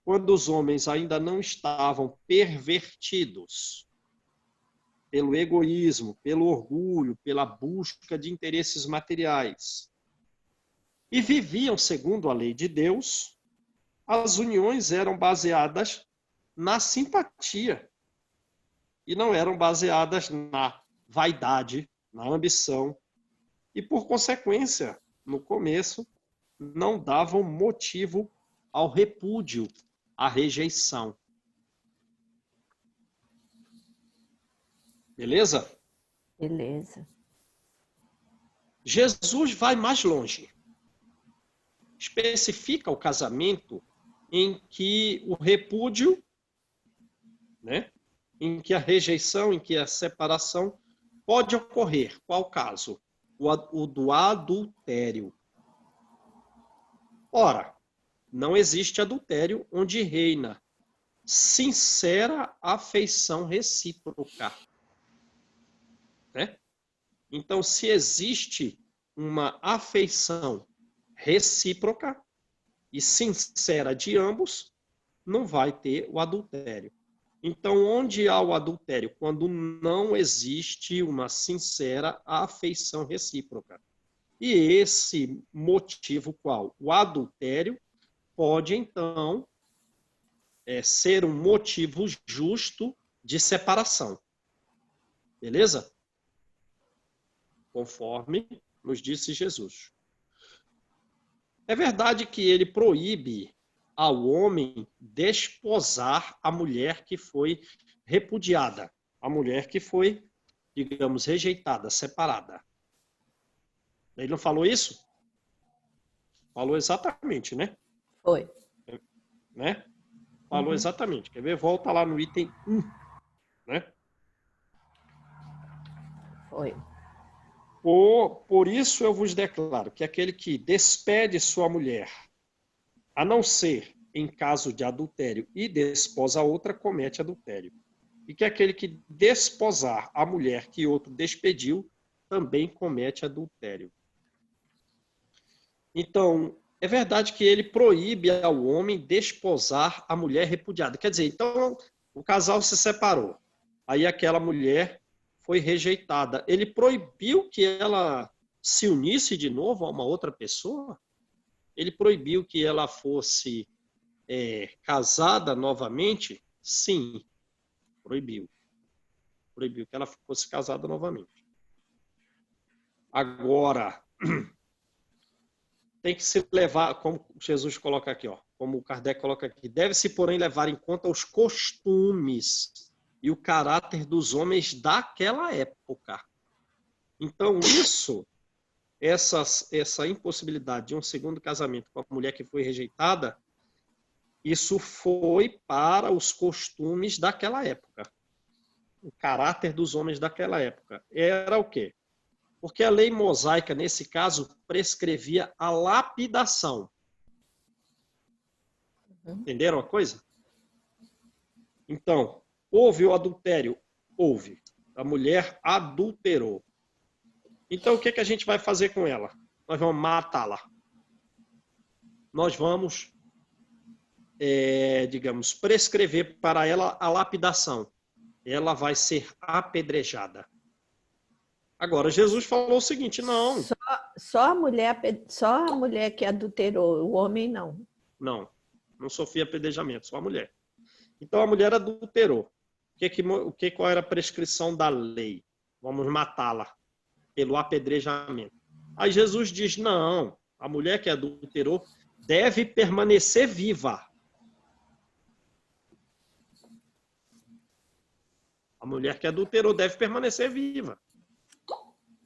quando os homens ainda não estavam pervertidos pelo egoísmo, pelo orgulho, pela busca de interesses materiais, e viviam segundo a lei de Deus, as uniões eram baseadas na simpatia e não eram baseadas na vaidade, na ambição, e, por consequência, no começo, não davam motivo ao repúdio, à rejeição. Beleza? Beleza. Jesus vai mais longe. Especifica o casamento em que o repúdio, né, em que a rejeição, em que a separação pode ocorrer. Qual caso? O do adultério. Ora, não existe adultério onde reina sincera afeição recíproca. Né? Então, se existe uma afeição recíproca e sincera de ambos, não vai ter o adultério. Então, onde há o adultério? Quando não existe uma sincera afeição recíproca. E esse motivo qual? O adultério pode, então, ser um motivo justo de separação. Beleza? Conforme nos disse Jesus. É verdade que ele proíbe ao homem desposar a mulher que foi repudiada, a mulher que foi, digamos, rejeitada, separada. Ele não falou isso? Falou exatamente, né? Foi. Né? Falou exatamente. Quer ver? Volta lá no item 1. Né? Foi. Por isso eu vos declaro que aquele que despede sua mulher, a não ser em caso de adultério, e desposa outra, comete adultério. E que aquele que desposar a mulher que outro despediu, também comete adultério. Então, é verdade que ele proíbe ao homem desposar a mulher repudiada. Quer dizer, então, o casal se separou. Aí aquela mulher foi rejeitada. Ele proibiu que ela se unisse de novo a uma outra pessoa? Ele proibiu que ela fosse casada novamente? Sim, proibiu. Proibiu que ela fosse casada novamente. Agora, tem que se levar, como Jesus coloca aqui, ó, como o Kardec coloca aqui, deve-se, porém, levar em conta os costumes e o caráter dos homens daquela época. Então, essa impossibilidade de um segundo casamento com a mulher que foi rejeitada, isso foi para os costumes daquela época. O caráter dos homens daquela época. Era o quê? Porque a lei mosaica, nesse caso, prescrevia a lapidação. Entenderam a coisa? Então, houve o adultério? Houve. A mulher adulterou. Então, o que a gente vai fazer com ela? Nós vamos matá-la. Nós vamos, digamos, prescrever para ela a lapidação. Ela vai ser apedrejada. Agora, Jesus falou o seguinte, não. Só a mulher que adulterou, o homem não. Não sofria apedrejamento, só a mulher. Então, a mulher adulterou. Qual era a prescrição da lei? Vamos matá-la pelo apedrejamento. Aí Jesus diz, não, a mulher que adulterou deve permanecer viva. A mulher que adulterou deve permanecer viva.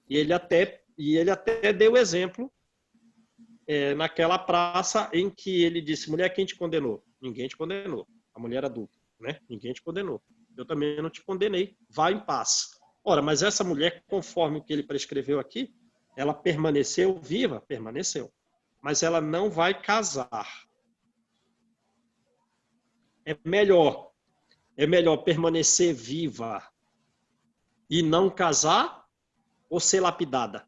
E ele até deu exemplo naquela praça em que ele disse, mulher, quem te condenou? Ninguém te condenou. A mulher adulta, né? Ninguém te condenou. Eu também não te condenei. Vá em paz. Ora, mas essa mulher, conforme o que ele prescreveu aqui, ela permaneceu viva? Permaneceu. Mas ela não vai casar. É melhor permanecer viva e não casar ou ser lapidada?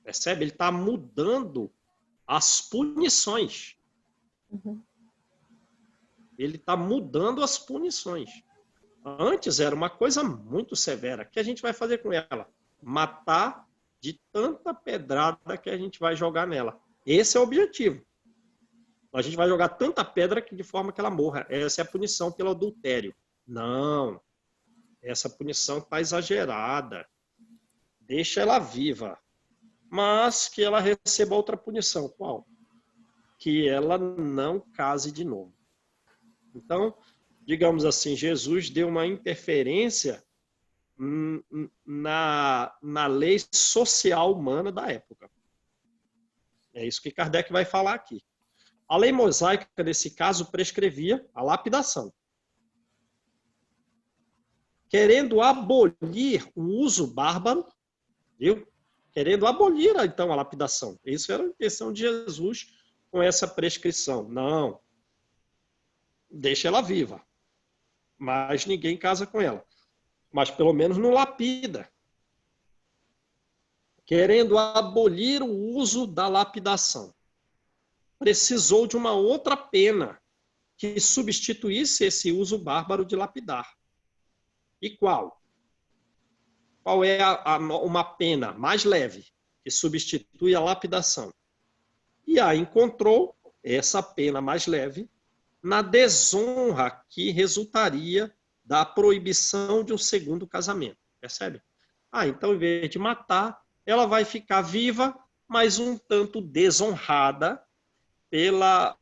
Percebe? Ele está mudando as punições. Uhum. Ele está mudando as punições. Antes era uma coisa muito severa. O que a gente vai fazer com ela? Matar de tanta pedrada que a gente vai jogar nela. Esse é o objetivo. A gente vai jogar tanta pedra que de forma que ela morra. Essa é a punição pelo adultério. Não. Essa punição está exagerada. Deixa ela viva. Mas que ela receba outra punição. Qual? Que ela não case de novo. Então, digamos assim, Jesus deu uma interferência na lei social humana da época. É isso que Kardec vai falar aqui. A lei mosaica, nesse caso, prescrevia a lapidação. Querendo abolir o uso bárbaro, viu? Querendo abolir, então, a lapidação. Isso era a intenção de Jesus com essa prescrição. Não. Deixa ela viva. Mas ninguém casa com ela. Mas pelo menos não lapida. Querendo abolir o uso da lapidação. Precisou de uma outra pena que substituísse esse uso bárbaro de lapidar. E qual? Qual é uma pena mais leve que substitui a lapidação? E aí encontrou essa pena mais leve na desonra que resultaria da proibição de um segundo casamento. Percebe? Então, em vez de matar, ela vai ficar viva, mas um tanto desonrada pela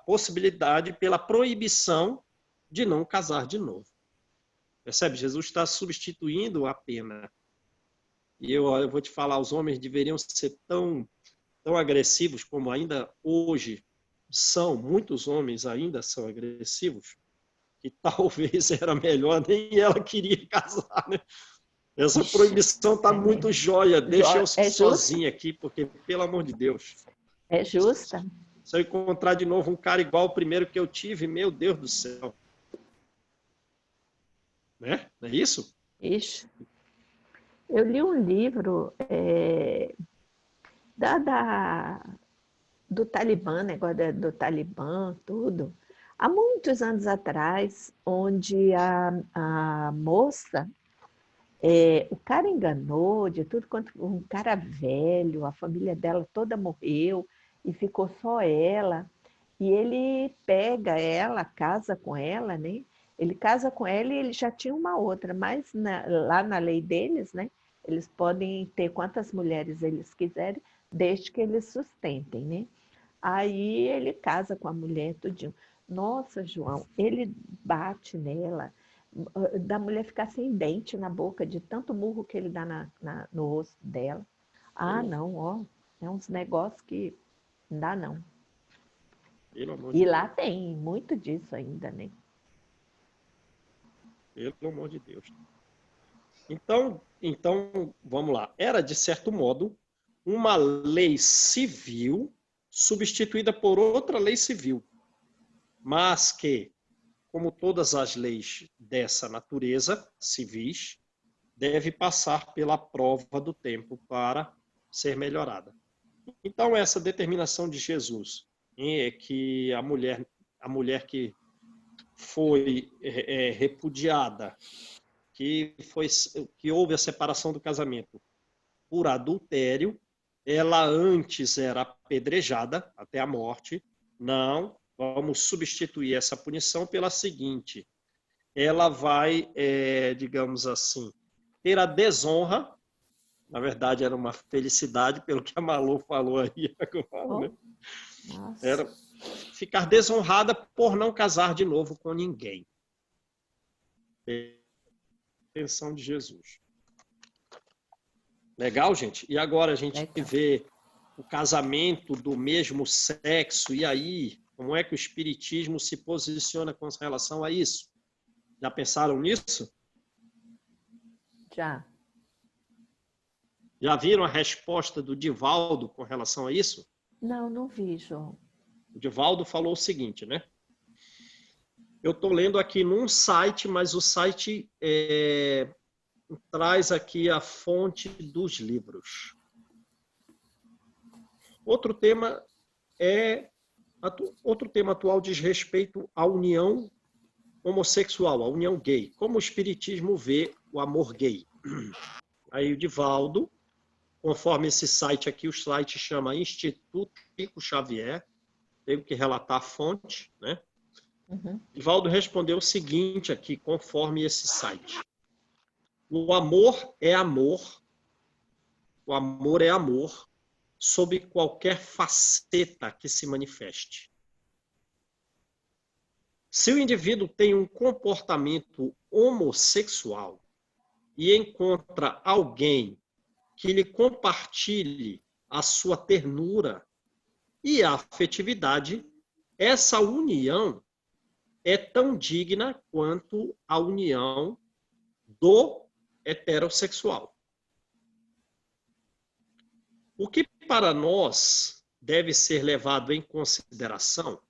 possibilidade, pela proibição de não casar de novo. Percebe? Jesus está substituindo a pena. E eu vou te falar, os homens deveriam ser tão agressivos como ainda hoje são. Muitos homens ainda são agressivos, que talvez era melhor, nem ela queria casar, né? Essa proibição está muito jóia. Deixa eu sozinha aqui, porque, pelo amor de Deus. É justa. Se eu encontrar de novo um cara igual ao primeiro que eu tive, meu Deus do céu. Né? Não é isso? Isso. Eu li um livro do Talibã, negócio do Talibã, tudo, há muitos anos atrás, onde a moça, o cara enganou de tudo quanto, um cara velho, a família dela toda morreu e ficou só ela, e ele pega ela, casa com ela, né? Ele casa com ela e ele já tinha uma outra, mas lá na lei deles, né? Eles podem ter quantas mulheres eles quiserem, desde que eles sustentem, né? Aí ele casa com a mulher, tudinho. Nossa, João, ele bate nela, da mulher ficar sem dente na boca, de tanto murro que ele dá no rosto dela. Não, ó, é uns negócios que não dá, não. E lá tem muito disso ainda, né? Pelo amor de Deus. Então, vamos lá. Era, de certo modo, uma lei civil substituída por outra lei civil, mas que, como todas as leis dessa natureza, civis, deve passar pela prova do tempo para ser melhorada. Então, essa determinação de Jesus é que a mulher que foi repudiada, que houve a separação do casamento por adultério, ela antes era apedrejada até a morte. Não, vamos substituir essa punição pela seguinte: ela vai, digamos assim, ter a desonra, na verdade era uma felicidade, pelo que a Malu falou aí agora, né? Nossa. Era ficar desonrada por não casar de novo com ninguém. Intenção de Jesus. Legal, gente? E agora a gente vê o casamento do mesmo sexo, e aí, como é que o Espiritismo se posiciona com relação a isso? Já pensaram nisso? Já. Já viram a resposta do Divaldo com relação a isso? Não, não vi, João. O Divaldo falou o seguinte, né? Eu estou lendo aqui num site, mas o site traz aqui a fonte dos livros. Outro tema atual diz respeito à união homossexual, à união gay. Como o Espiritismo vê o amor gay? Aí o Divaldo, conforme esse site aqui, o site chama Instituto Chico Xavier, tenho que relatar a fonte, né? Uhum. Divaldo respondeu o seguinte aqui, conforme esse site. O amor é amor, sob qualquer faceta que se manifeste. Se o indivíduo tem um comportamento homossexual e encontra alguém que lhe compartilhe a sua ternura e a afetividade, essa união é tão digna quanto a união do heterossexual. O que para nós deve ser levado em consideração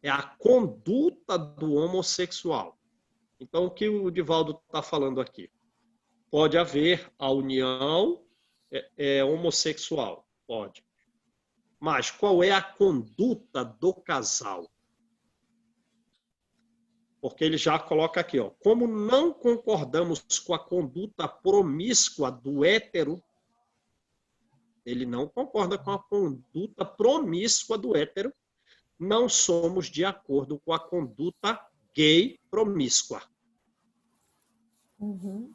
é a conduta do homossexual. Então, o que o Divaldo está falando aqui? Pode haver a união homossexual, pode. Mas qual é a conduta do casal? Porque ele já coloca aqui, ó, como não concordamos com a conduta promíscua do hétero, ele não concorda com a conduta promíscua do hétero, não somos de acordo com a conduta gay promíscua. Uhum.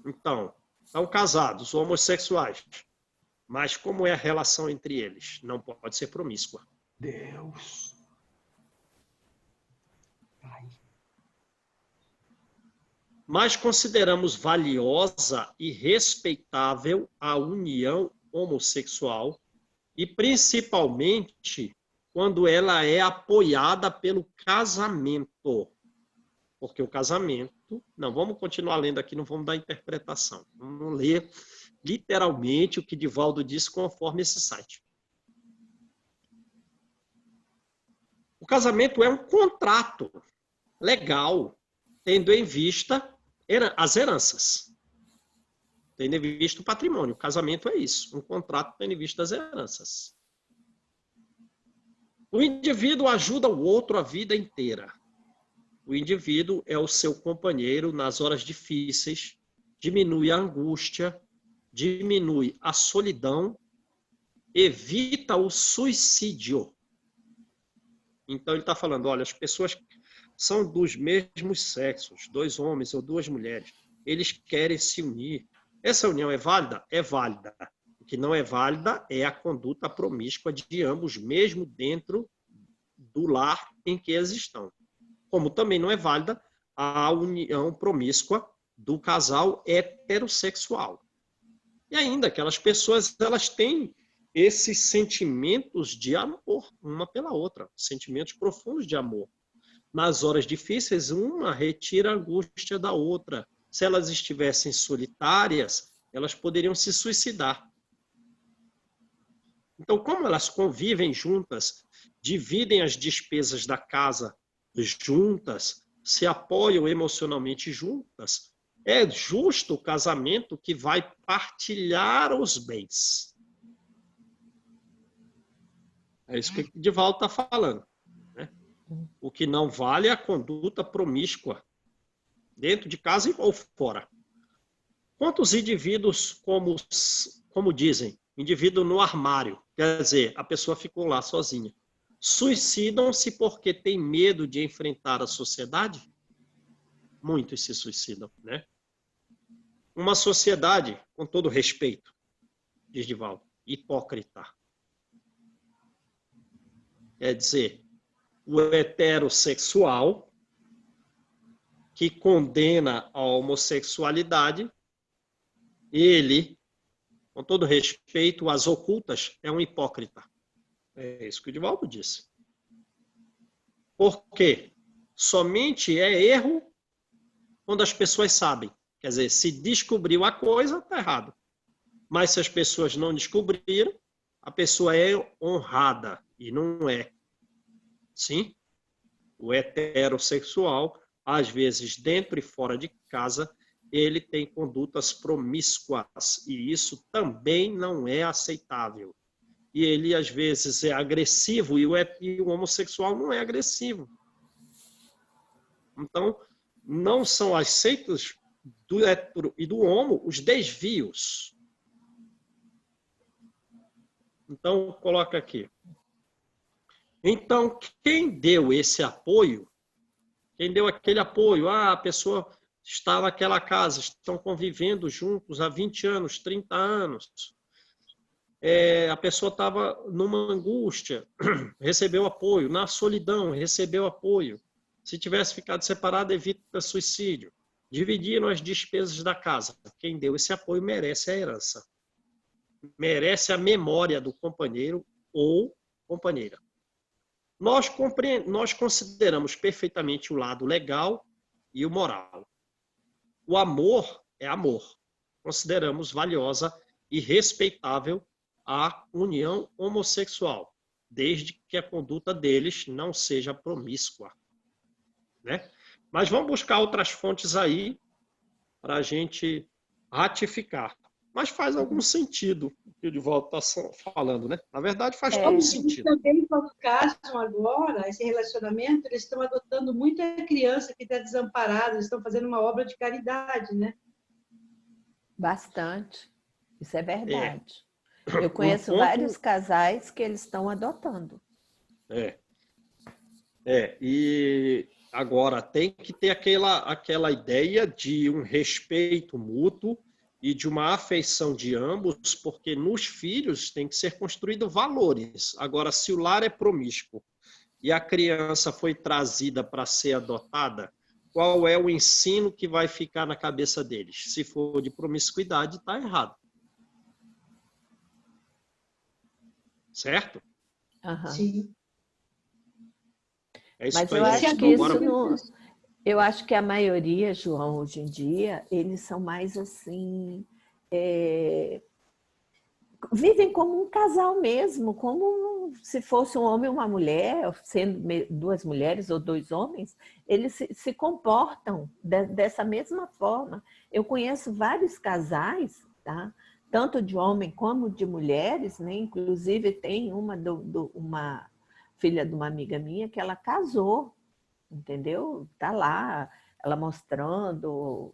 Então, estão casados, homossexuais, mas como é a relação entre eles? Não pode ser promíscua. Deus. Ai. Mas consideramos valiosa e respeitável a união homossexual e principalmente quando ela é apoiada pelo casamento. Porque o casamento... Não, vamos continuar lendo aqui, não vamos dar interpretação. Vamos ler literalmente o que Divaldo disse conforme esse site. O casamento é um contrato legal, tendo em vista as heranças. Tendo em vista o patrimônio. O casamento é isso, um contrato tendo em vista as heranças. O indivíduo ajuda o outro a vida inteira. O indivíduo é o seu companheiro nas horas difíceis, diminui a angústia, diminui a solidão, evita o suicídio. Então ele está falando, olha, as pessoas são dos mesmos sexos, 2 homens ou 2 mulheres, eles querem se unir. Essa união é válida? É válida. O que não é válida é a conduta promíscua de ambos, mesmo dentro do lar em que eles estão. Como também não é válida a união promíscua do casal heterossexual. E ainda aquelas pessoas, elas têm esses sentimentos de amor, uma pela outra, sentimentos profundos de amor. Nas horas difíceis, uma retira a angústia da outra. Se elas estivessem solitárias, elas poderiam se suicidar. Então, como elas convivem juntas, dividem as despesas da casa juntas, se apoiam emocionalmente juntas, é justo o casamento que vai partilhar os bens. É isso que o Divaldo está falando. Né? O que não vale é a conduta promíscua, dentro de casa ou fora. Quantos indivíduos, como dizem, indivíduo no armário, quer dizer, a pessoa ficou lá sozinha, suicidam-se porque tem medo de enfrentar a sociedade? Muitos se suicidam, né? uma sociedade, com todo respeito, diz Divaldo, hipócrita. Quer dizer, o heterossexual que condena a homossexualidade, ele, com todo respeito às ocultas, é um hipócrita. É isso que o Divaldo disse. Por quê? Somente é erro quando as pessoas sabem. Quer dizer, se descobriu a coisa, está errado. Mas se as pessoas não descobriram, a pessoa é honrada. E não é. Sim? O heterossexual, às vezes, dentro e fora de casa, ele tem condutas promíscuas. E isso também não é aceitável. E ele, às vezes, é agressivo e o homossexual não é agressivo. Então, não são aceitos do hétero e do homo os desvios. Então, coloca aqui. Então, quem deu esse apoio, quem deu aquele apoio, a pessoa está naquela casa, estão convivendo juntos há 20 anos, 30 anos, a pessoa estava numa angústia, recebeu apoio, na solidão, recebeu apoio. Se tivesse ficado separado, evita suicídio. Dividiram as despesas da casa. Quem deu esse apoio merece a herança. Merece a memória do companheiro ou companheira. Nós consideramos perfeitamente o lado legal e o moral. O amor é amor. Consideramos valiosa e respeitável a união homossexual, desde que a conduta deles não seja promíscua. Né? Mas vamos buscar outras fontes aí para a gente ratificar. Mas faz algum sentido o que o Divaldo está falando, né? Na verdade, faz todo sentido. Também, no caso agora, esse relacionamento, eles estão adotando muita criança que está desamparada, eles estão fazendo uma obra de caridade, né? Bastante. Isso é verdade. Eu conheço vários casais que eles estão adotando. E agora tem que ter aquela ideia de um respeito mútuo e de uma afeição de ambos, porque nos filhos tem que ser construído valores. Agora, se o lar é promíscuo e a criança foi trazida para ser adotada, qual é o ensino que vai ficar na cabeça deles? Se for de promiscuidade, está errado. Certo? Uhum. Sim. É isso. Mas aí, eu acho gente. que isso não... Eu acho que a maioria, João, hoje em dia, eles são mais assim... Vivem como um casal mesmo, como se fosse um homem e uma mulher, sendo duas mulheres ou dois homens, eles se comportam dessa mesma forma. Eu conheço vários casais, tá? Tanto de homem como de mulheres, né? Inclusive tem uma filha de uma amiga minha que ela casou, entendeu? Tá lá, ela mostrando,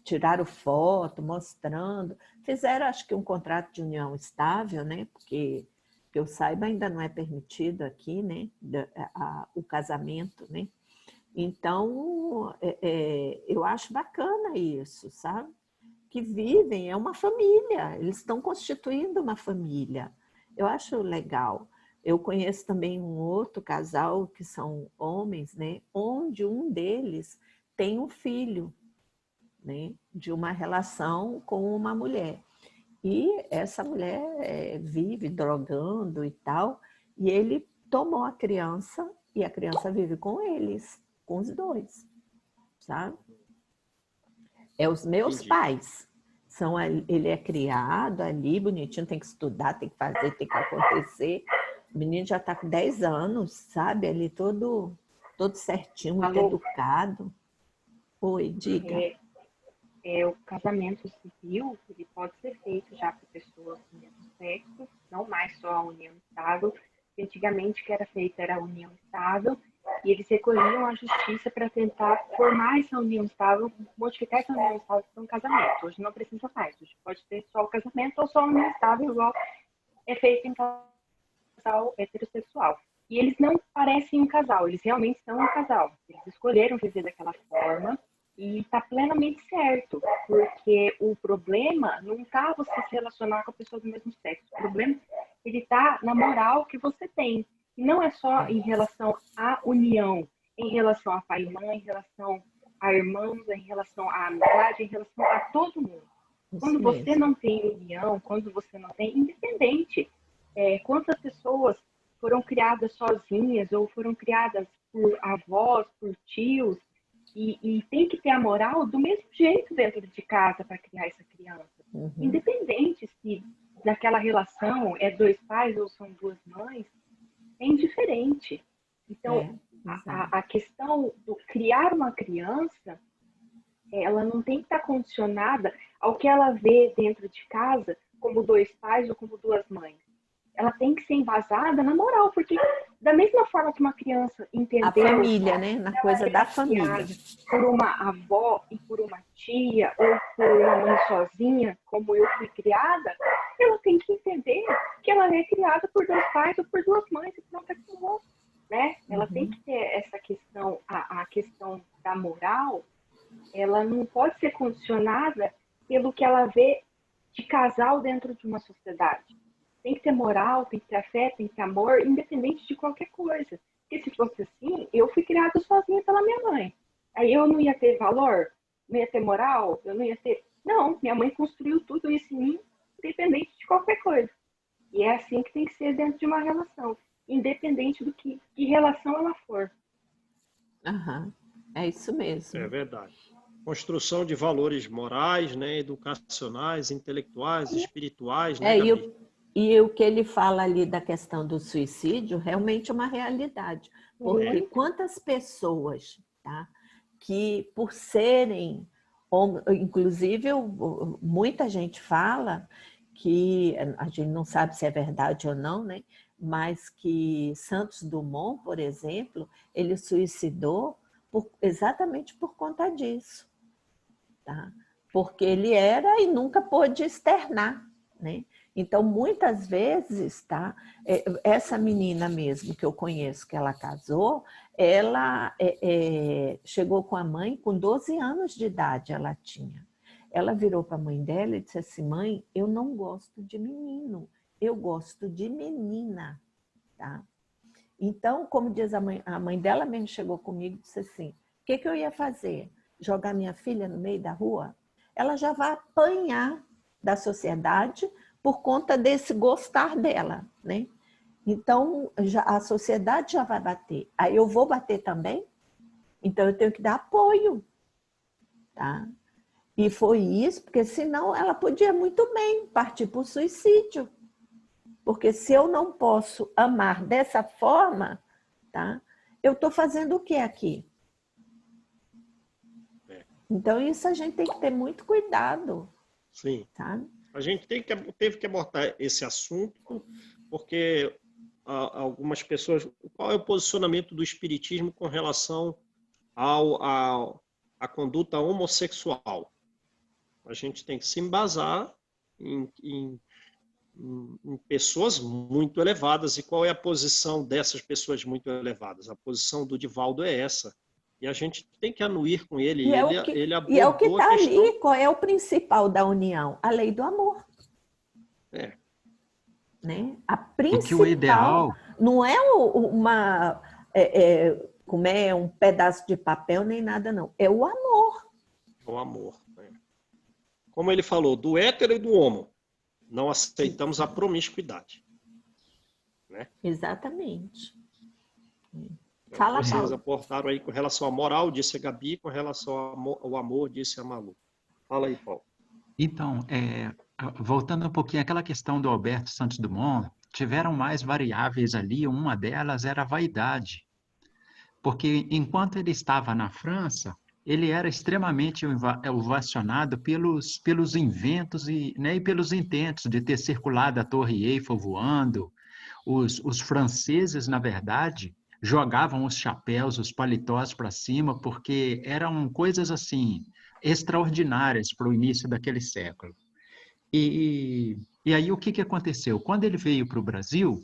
tiraram foto, mostrando, fizeram acho que um contrato de união estável, né? Porque que eu saiba ainda não é permitido aqui, né? O casamento, né? Então, eu acho bacana isso, sabe? Que vivem, é uma família, eles estão constituindo uma família. Eu acho legal. Eu conheço também um outro casal que são homens, né? Onde um deles tem um filho, né? De uma relação com uma mulher. E essa mulher vive drogando e tal, e ele tomou a criança e a criança vive com eles, com os dois, sabe? É os meus pais. Ele é criado ali, bonitinho, tem que estudar, tem que fazer, tem que acontecer. O menino já está com 10 anos, sabe? Ali todo certinho, muito educado. Oi, diga. O casamento civil, ele pode ser feito já por pessoas do mesmo sexo, não mais só a união estável. Antigamente, o que era feito era a união estável, e eles recorriam à justiça para tentar formar essa união estável, modificar essa união estável para um casamento. Hoje não precisa mais, hoje pode ter só o casamento ou só a união estável, igual é feito em casal heterossexual. E eles não parecem um casal, eles realmente são um casal. Eles escolheram viver daquela forma, E está plenamente certo, porque o problema não está você se relacionar com a pessoa do mesmo sexo. O problema ele está na moral que você tem. E não é só em relação à união, em relação a pai e mãe, em relação a irmãos, em relação à amizade, em relação a todo mundo. Quando você não tem união, quando você não tem, independente, quantas pessoas foram criadas sozinhas ou foram criadas por avós, por tios, e tem que ter a moral do mesmo jeito dentro de casa para criar essa criança. Independente se naquela relação é 2 pais ou são 2 mães, é indiferente. Então, a questão do criar uma criança, ela não tem que estar condicionada ao que ela vê dentro de casa como 2 pais ou como 2 mães. Ela tem que ser embasada na moral, porque da mesma forma que uma criança entendeu... A família, né? Na coisa da família. Por uma avó e por uma tia, ou por uma mãe sozinha, como eu fui criada, ela tem que entender que ela é criada por 2 pais ou por 2 mães e pronto, acabou, né? Ela tem que ter essa questão, a questão da moral, ela não pode ser condicionada pelo que ela vê de casal dentro de uma sociedade. Tem que ter moral, tem que ter afeto, tem que ter amor, independente de qualquer coisa. Porque se fosse assim, eu fui criada sozinha pela minha mãe. Aí eu não ia ter valor, não ia ter moral, eu não ia ter... Não, minha mãe construiu tudo isso em mim, independente de qualquer coisa. E é assim que tem que ser dentro de uma relação, independente do que relação ela for. É isso mesmo. É verdade. Construção de valores morais, né, educacionais, intelectuais, espirituais, né, Gabi? E o que ele fala ali da questão do suicídio realmente é uma realidade. Porque quantas pessoas, tá, que por serem, inclusive muita gente fala que, a gente não sabe se é verdade ou não, né, mas que Santos Dumont, por exemplo, ele suicidou exatamente por conta disso. Tá? Porque ele era e nunca pôde externar, né? Então, muitas vezes, tá? Essa menina mesmo que eu conheço, que ela casou, ela chegou com a mãe com 12 anos de idade, ela tinha. Ela virou para a mãe dela e disse assim, mãe, eu não gosto de menino, eu gosto de menina, tá? Então, como diz a mãe dela mesmo chegou comigo e disse assim, o que eu ia fazer? Jogar minha filha no meio da rua? Ela já vai apanhar da sociedade por conta desse gostar dela, né? Então, a sociedade já vai bater. Aí eu vou bater também? Então, eu tenho que dar apoio, tá? E foi isso, porque senão ela podia muito bem partir para o suicídio. Porque se eu não posso amar dessa forma, tá? Eu estou fazendo o que aqui? Então, isso a gente tem que ter muito cuidado. Sim. Sabe? A gente teve que abordar esse assunto, porque algumas pessoas... Qual é o posicionamento do espiritismo com relação à conduta homossexual? A gente tem que se embasar em pessoas muito elevadas. E qual é a posição dessas pessoas muito elevadas? A posição do Divaldo é essa. E a gente tem que anuir com ele. Ele abordou e é o que está questão... ali. Qual é o principal da união? A lei do amor. Né? A principal que o ideal... não é como é um pedaço de papel nem nada, não. É o amor. O amor. Né? Como ele falou, do hétero e do homo. Não aceitamos a promiscuidade. Né? Exatamente. Fala, vocês aportaram aí com relação à moral, disse a Gabi, com relação ao amor, disse a Malu. Fala aí, Paulo. Então, voltando um pouquinho àquela questão do Alberto Santos Dumont, tiveram mais variáveis ali, uma delas era a vaidade. Porque enquanto ele estava na França, ele era extremamente ovacionado pelos inventos e pelos intentos de ter circulado a Torre Eiffel voando. Os franceses, na verdade, jogavam os chapéus, os paletós para cima, porque eram coisas assim extraordinárias para o início daquele século. E aí o que aconteceu? Quando ele veio para o Brasil,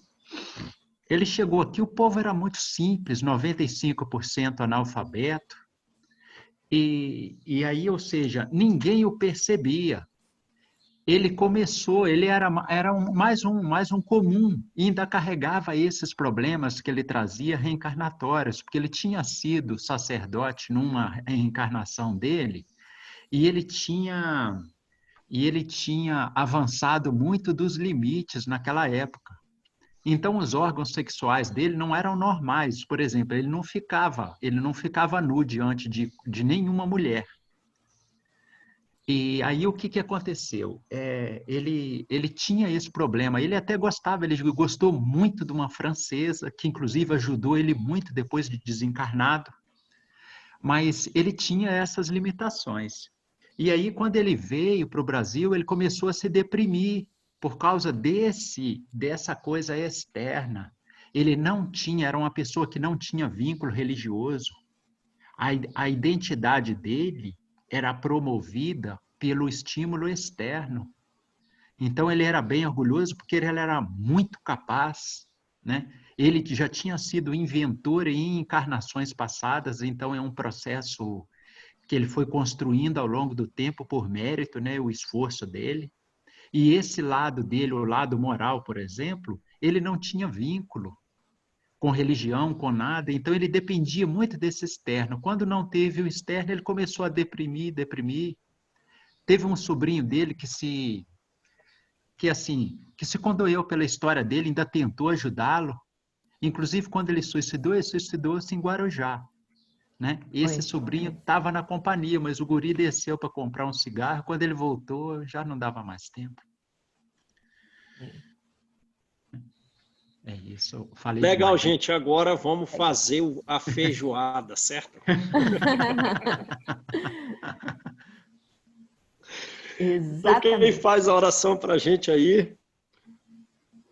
ele chegou aqui, o povo era muito simples, 95% analfabeto, E aí, ou seja, ninguém o percebia. Ele começou, ele era mais um comum, e ainda carregava esses problemas que ele trazia reencarnatórios, porque ele tinha sido sacerdote numa reencarnação dele, e ele tinha avançado muito dos limites naquela época. Então, os órgãos sexuais dele não eram normais. Por exemplo, ele não ficava nu diante de nenhuma mulher. E aí o que aconteceu? Ele tinha esse problema, ele até gostava, ele gostou muito de uma francesa, que inclusive ajudou ele muito depois de desencarnado, mas ele tinha essas limitações. E aí quando ele veio para o Brasil, ele começou a se deprimir por causa dessa coisa externa. Ele não tinha, era uma pessoa que não tinha vínculo religioso. A identidade dele era promovida pelo estímulo externo. Então ele era bem orgulhoso porque ele era muito capaz, né? Ele já tinha sido inventor em encarnações passadas, então é um processo que ele foi construindo ao longo do tempo por mérito, né, o esforço dele. E esse lado dele, o lado moral, por exemplo, ele não tinha vínculo com religião, com nada, então ele dependia muito desse externo. Quando não teve o externo, ele começou a deprimir. Teve um sobrinho dele que se condoeu pela história dele, ainda tentou ajudá-lo. Inclusive, quando ele suicidou-se em Guarujá. Né? Esse sobrinho estava na companhia, mas o guri desceu para comprar um cigarro. Quando ele voltou, já não dava mais tempo. É isso, eu falei Legal, demais. gente. Agora vamos fazer a feijoada, certo? Exatamente. Então, quem faz a oração para a gente aí?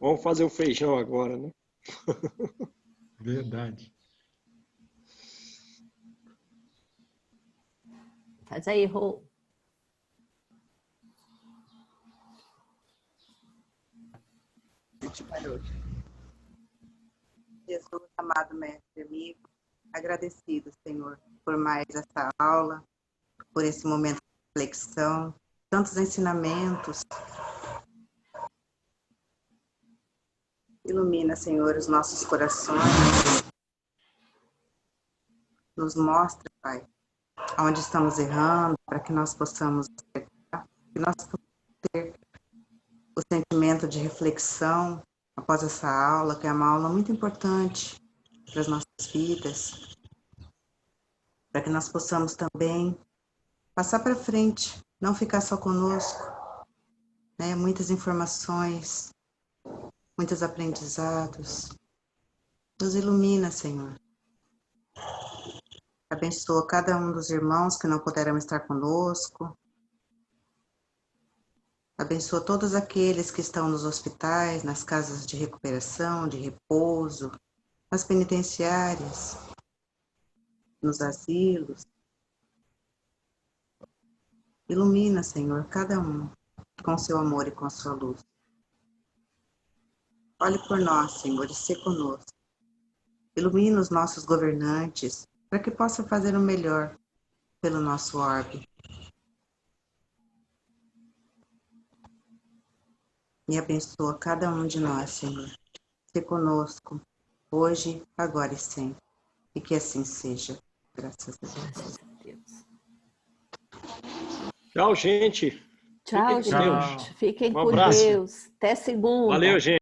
Vamos fazer o feijão agora, né? Verdade. Faz aí, Rô. Jesus, amado mestre amigo, agradecido, Senhor, por mais essa aula, por esse momento de reflexão, tantos ensinamentos. Ilumina, Senhor, os nossos corações, nos mostra, Pai, onde estamos errando, para que nós possamos acertar, que nós possamos ter o sentimento de reflexão após essa aula, que é uma aula muito importante para as nossas vidas, para que nós possamos também passar para frente, não ficar só conosco, né? Muitas informações, muitos aprendizados. Nos ilumina, Senhor. Abençoa cada um dos irmãos que não puderam estar conosco. Abençoa todos aqueles que estão nos hospitais, nas casas de recuperação, de repouso, nas penitenciárias, nos asilos. Ilumina, Senhor, cada um com seu amor e com a sua luz. Olhe por nós, Senhor, e se conosco. Ilumina os nossos governantes para que possam fazer o melhor pelo nosso orbe. E abençoa cada um de nós, Senhor. Se conosco, hoje, agora e sempre. E que assim seja. Graças a Deus. Graças a Deus. Tchau, gente. Tchau, Fiquem com Deus. gente. Fiquem Um com abraço. Deus. Até segunda. Valeu, gente.